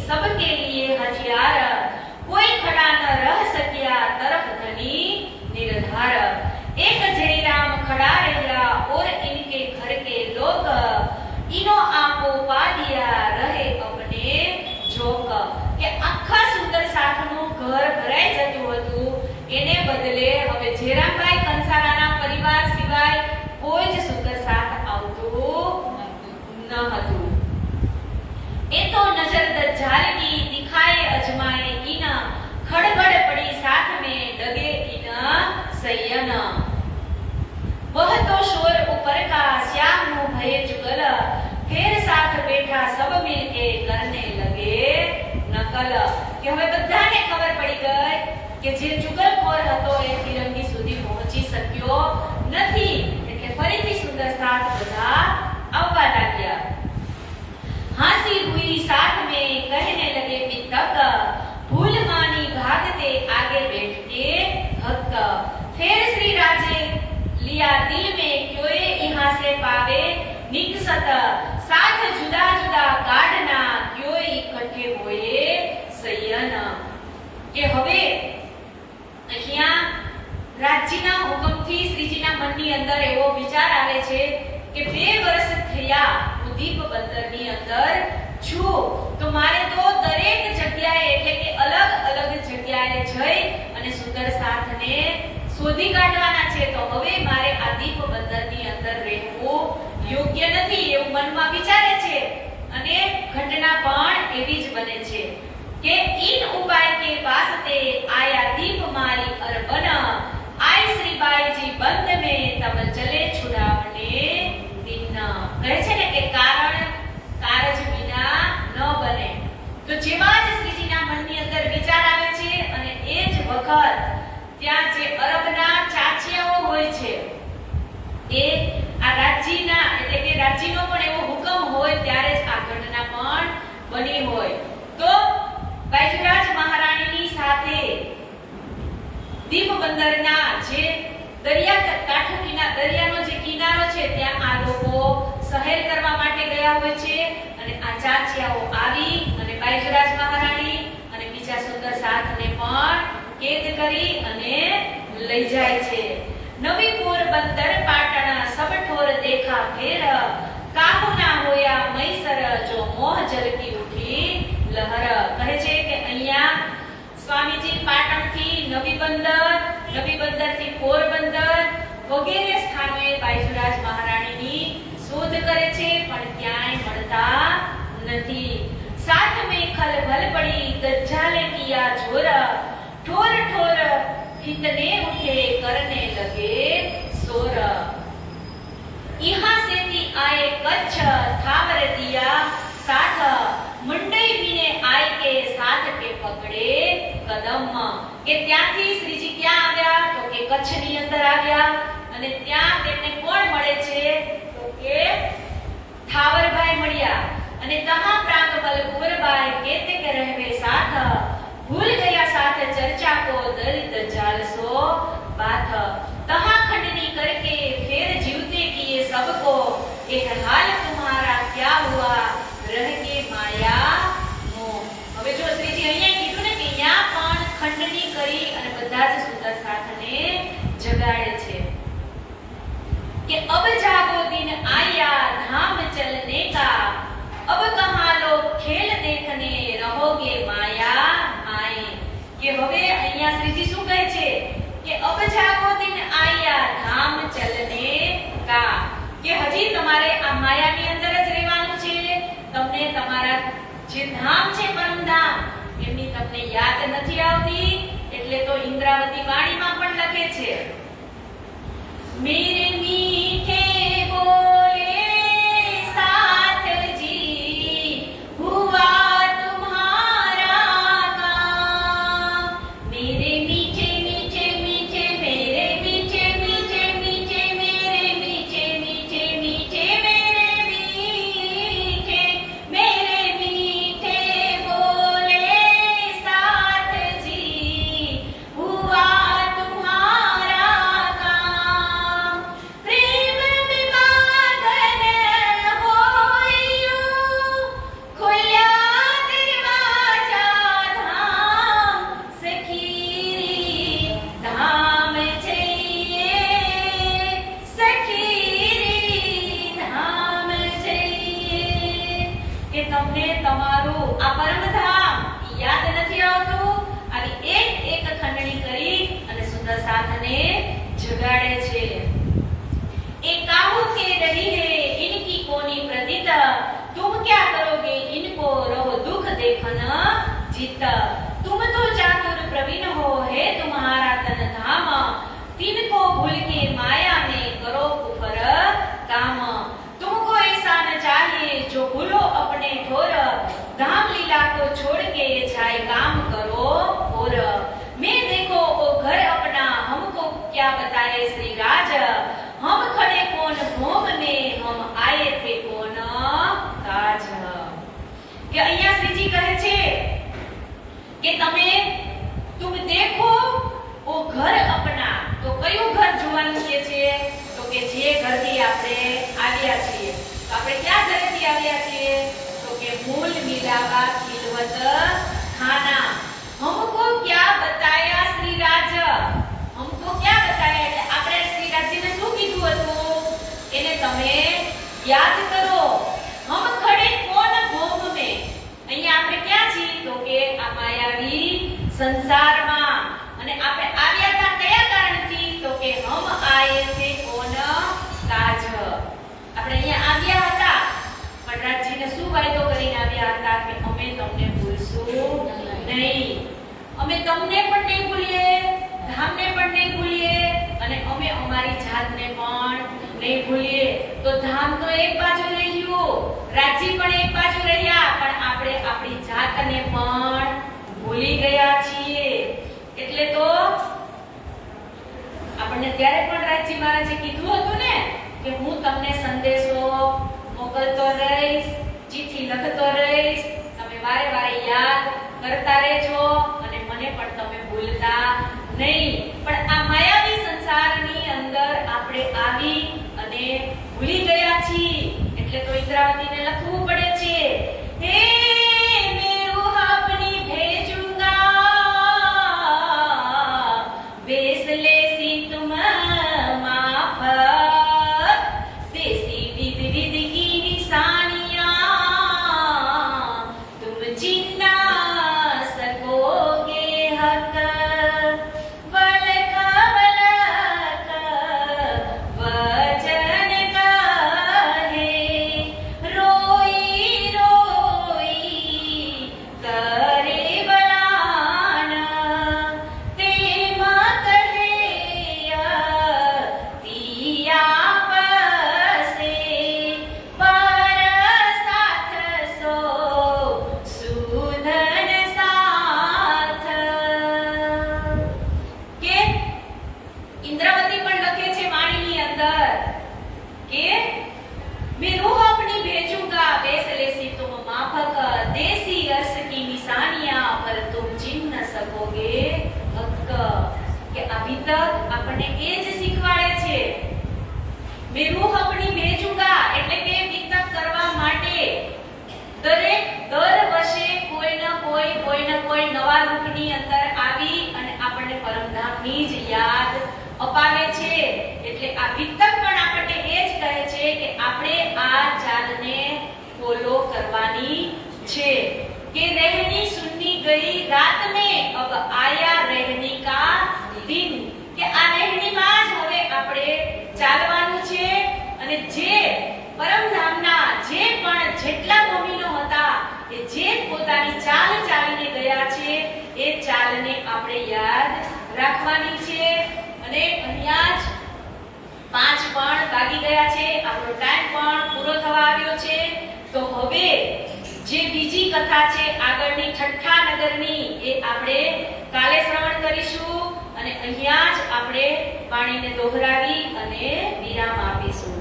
सबके लिए हथियार, कोई खड़ा न रह सकिया तरफ धनी निर्धार। एक जय राम खड़ा रहा और इनके घर के लोग, इनो आपो पा दिया रहे अपने जोक। के आखा सुंदर साथનું ઘર ભરાઈ જતું હતું એને બદલે હવે જેરામભાઈ કંસારાના પરિવાર સિવાય કોઈ જ સુંદર સાથ આવતું ન હતું। ए तो नजर दज्जाल की दिखाए अजमाए ईना, खड़बड़ पड़ी साथ में डगे ईना सयन। वह तो शोर ऊपर का श्याम नु भय चुगल, फिर साथ बैठा सब मिलके करने लगे नकल। કે હવે બધાને ખબર પડી ગઈ કે જે ચુગલખોર હતો એ ફિરંગી સુધી પહોંચી શક્યો આવતો નથી. એટલે ફરીથી સુંદર સાથ બધા આવવા લાગ્યા. हासी हुई साथ में कहने लगे पितक, भूल मानी भागते आगे बैठ के हक. फिर श्री राजे लिया दिल में क्यों यहाँ से पावे निकसत, साथ जुदा जुदा काढ़ना क्यों इकट्ठे होए सयन. કે હવે અહીંયા રાજજીના હુકમથી શ્રીજીના મનની અંદર એવો વિચાર આવે છે કે 2 વર્ષ થયા હું દીપ બંદરની અંદર છું, તો મારે તો દરેક જગ્યાએ એટલે કે અલગ અલગ જગ્યાએ જઈ અને સુંદર સાથને શોધી કાઢવાના છે. તો હવે મારે આ દીપ બંદરની અંદર રહેવું યોગ્ય નથી એવું મનમાં વિચારે છે. અને ઘટના પણ એવી જ બને છે કે इन उपाय के वास्ते आया दीप मारी अरबन, आई श्री बाई जी बंद में तब चले छुड़ावने दिन. કહે છે ને કે કારણ કારજ વિના ન બને. તો જેવા જ શ્રીજીના મનની અંદર વિચાર આવે છે અને એ જ વખત ત્યાં જે અરબના ચાચિયાઓ હોય છે એ આ રાજ્યના એટલે કે રાજ્યનો પણ એવો હુકમ હોય ત્યારે જ આ ઘટના પણ બની હોય. તો બાયજરાજ મહારાણીની સાથે દીપ બંદરના જે દરિયાનો જે કિનારો છે ત્યાં આ લોકો સહેર કરવા માટે ગયા હોય છે. અને આ ચાચિયાઓ આવી અને બાયજરાજ મહારાણી અને બીજા સુંદર સાથને પણ કેદ કરી અને લઈ જાય છે. નવી પોરબંદર પાટણ સબ ઠોર દેખા ફેર, કાહુ ના હોયા મૈસર જો મોહ જલકી ઉઠી લહર. કહે છે કે અહીંયા સ્વામીજી પાટણથી નવી બંદરથી પોરબંદર વગેરે સ્થાનોએ બાયજરાજ મહારાણીની શોધ કરે છે પણ ક્યાંય મળતા નથી. साथ में खलबल पड़ी दज्जाले किया जोर, ठोर ठोर हितने उठे करने लगे शोर. यहाँ से भी आए कच्छ थावर दिया साथ, मंडई बीने आए के साथ के पकड़े कदम. કે ત્યાંથી શ્રીજી ક્યાં આવ્યા તો કે કચ્છની અંદર આવ્યા અને ત્યાં તેમને કોણ મળે છે તો કે થાવરભાઈ મળ્યા. અને તહા પ્રાંગબલ કુંવરબાઈ કેતે કે રહેવે સાથ, ભૂલ ગયા साथ चर्चा को दर्द जालसो बात. तहा खंडनी करके फिर जीवते किए सबको, एक हाल तुम्हारा क्या हुआ रह के माया मोह. હવે જો શ્રીજી અહીંયા કીધું ને કે અહીંયા પણ ખંડની કરી અને બધા જ સુંદર સાથને જગાડે છે કે अब जागो दिन आया धाम चलने का, अब कहां लोग खेल देखने रहोगे माया आए. કે હવે અહીંયા શ્રીજી શું કહે છે કે अब जागो दिन आया धाम चलने का, કે હજી તમારે આ માયાની અંદર જ રહેવાનું છે. તમને તમારા જે ધામ છે પરમધામ એમની તમને યાદ નથી આવતી. એટલે તો ઇન્દ્રાવતી વાણીમાં પણ લખે છે मेरे मीठे बोले साथ जी हुआ तुम्हारा काम. मेरे मीठे मीठे मीठे मेरे मीठे मीठे मीठे मेरे मीठे मीठे मीठे मेरे मीठे बोले साथ जी हुआ तुम्हारा काम. प्रेम विवादन होइयो खुला दरवाजा धाम, सखीरी धाम चाहिए सखीरी धाम चाहिए. કે તમને તમારું આ પરમધામ યાદ નથી આવતું. આવી એક ખંડણી કરી અને સુંદર સાથને જગાડે છે. એ કાહू के रही है इनकी कोनी प्रतीत, तुम क्या करोगे इनको रहो दुख देखन जीत. तुम तो चातुर प्रवीण हो है तुम्हारा तन धाम, तिनको भूल के माया में करो कुफर काम. तुमको ऐसा न चाहिए जो भूलो अपने ठोर, धाम लीला को छोड़ के जाए काम करो और. मैं देखो वो घर अपना हमको क्या बताए श्री राज કે તમે तुम देखो वो घर अपना, तो કયું ઘર જોવાનું કે છે? તો કે જે ઘરથી આપણે આવ્યા છીએ. તો આપણે ક્યાં ઘરેથી આવ્યા છીએ? તો કે મૂલ મિલાવા ખિલવત ખાના. हमको क्या बताया श्री राज? हमको क्या बताया એટલે આપણે શ્રી રાજજીને શું કીધું હતું એને તમે યાદ કરો. हम खड़े कौन भोग में, અહીંયા આપણે ક્યાં છીએ? તો કે આ માયાવી સંસારમાં. અને આપણે આવ્યા હતા કયા કારણથી? તો કે હમ આયે છે કોન કાજ. આપણે અહીંયા આવ્યા હતા પણ રાજજીને શું વાયદો કરીને આવ્યા હતા કે અમે તમને ભૂલશું નહીં. અમે તમને પણ નહીં ભૂલીએ, ધામને પણ નહીં ભૂલીએ અને અમે અમારી જાતને પણ નહીં ભૂલીએ. તો ધામ તો એક બાજુ રહ્યું, રાજજી પણ એક બાજુ રહ્યા, પણ આપણે આપણી જાતને પણ ભૂલી ગયા છીએ. એટલે તો આપણને ત્યારે પણ રાજજી મહારાજે કીધું હતું ને કે હું તમને સંદેશો મોકલતો રહીશ, ચિઠ્ઠી લખતો રહીશ, તમે વારે વારે યાદ કરતા રહેજો અને મને પણ તમે ભૂલતા નહીં. પણ આ માયાવી સંસારની અંદર આપણે આવી અને ભૂલી ગયા છીએ. એટલે તો ઇન્દ્રાવતીને લખવું પડે છે, હે મેરુ આપની ભેજુંગા બેસ લેસી તુમ માફક દેસી વિધ વિધ કી નિશાનિયા તુમ ચિન્ના સકોગે હક વલખ વલખ વચન કહે રોઈ રોઈ કરે બલાન તેમ કહે તિયા બસે પર સાથ સો સુધન સાથ. કે ઇન્દ્રાવતી પણ લખે છે વાણીની અંદર કે मैं रूह अपनी भेजूंगा बेस लेसी तुम माफक देसी अर्श की निशानियां पर तुम चिन्ह न सकोगे हक. કે અભી તક આપણને એ જ શીખવાડે છે. मैं रूह अपनी भेजूंगा એટલે કે વિતક કરવા માટે દરેક દર વર્ષે કોઈ ન કોઈ નવા રૂપની અંદર આવી અને આપણને પરમધામની જ યાદ અપાવે છે. એટલે આ વિતક પણ આપણને એ જ કહે છે કે આપણે આ ચાલને ફોલો કરવાની છે. કે રહેની સુનની ગઈ રાત में अब आया रहनी का दिन. કે આ રહેણીમાં જ હવે આપણે ચાલવાનું છે. અને જે પરમધામના જે પણ જેટલા મોમીનો હતા એ જે પોતાની ચાલ ચાલીને ગયા છે એ ચાલને આપણે યાદ રાખવાની છે. અને અહીંયા જ 5 પણ વાગી ગયા છે, આપણો ટાઈમ પણ પૂરો થવા આવ્યો છે. તો હવે જે બીજી કથા છે આગળની છઠ્ઠા નગરની એ આપણે કાલે શ્રવણ કરીશું અને અહીંયા જ આપણે વાણીને દોહરાવી અને વિરામ આપીશું.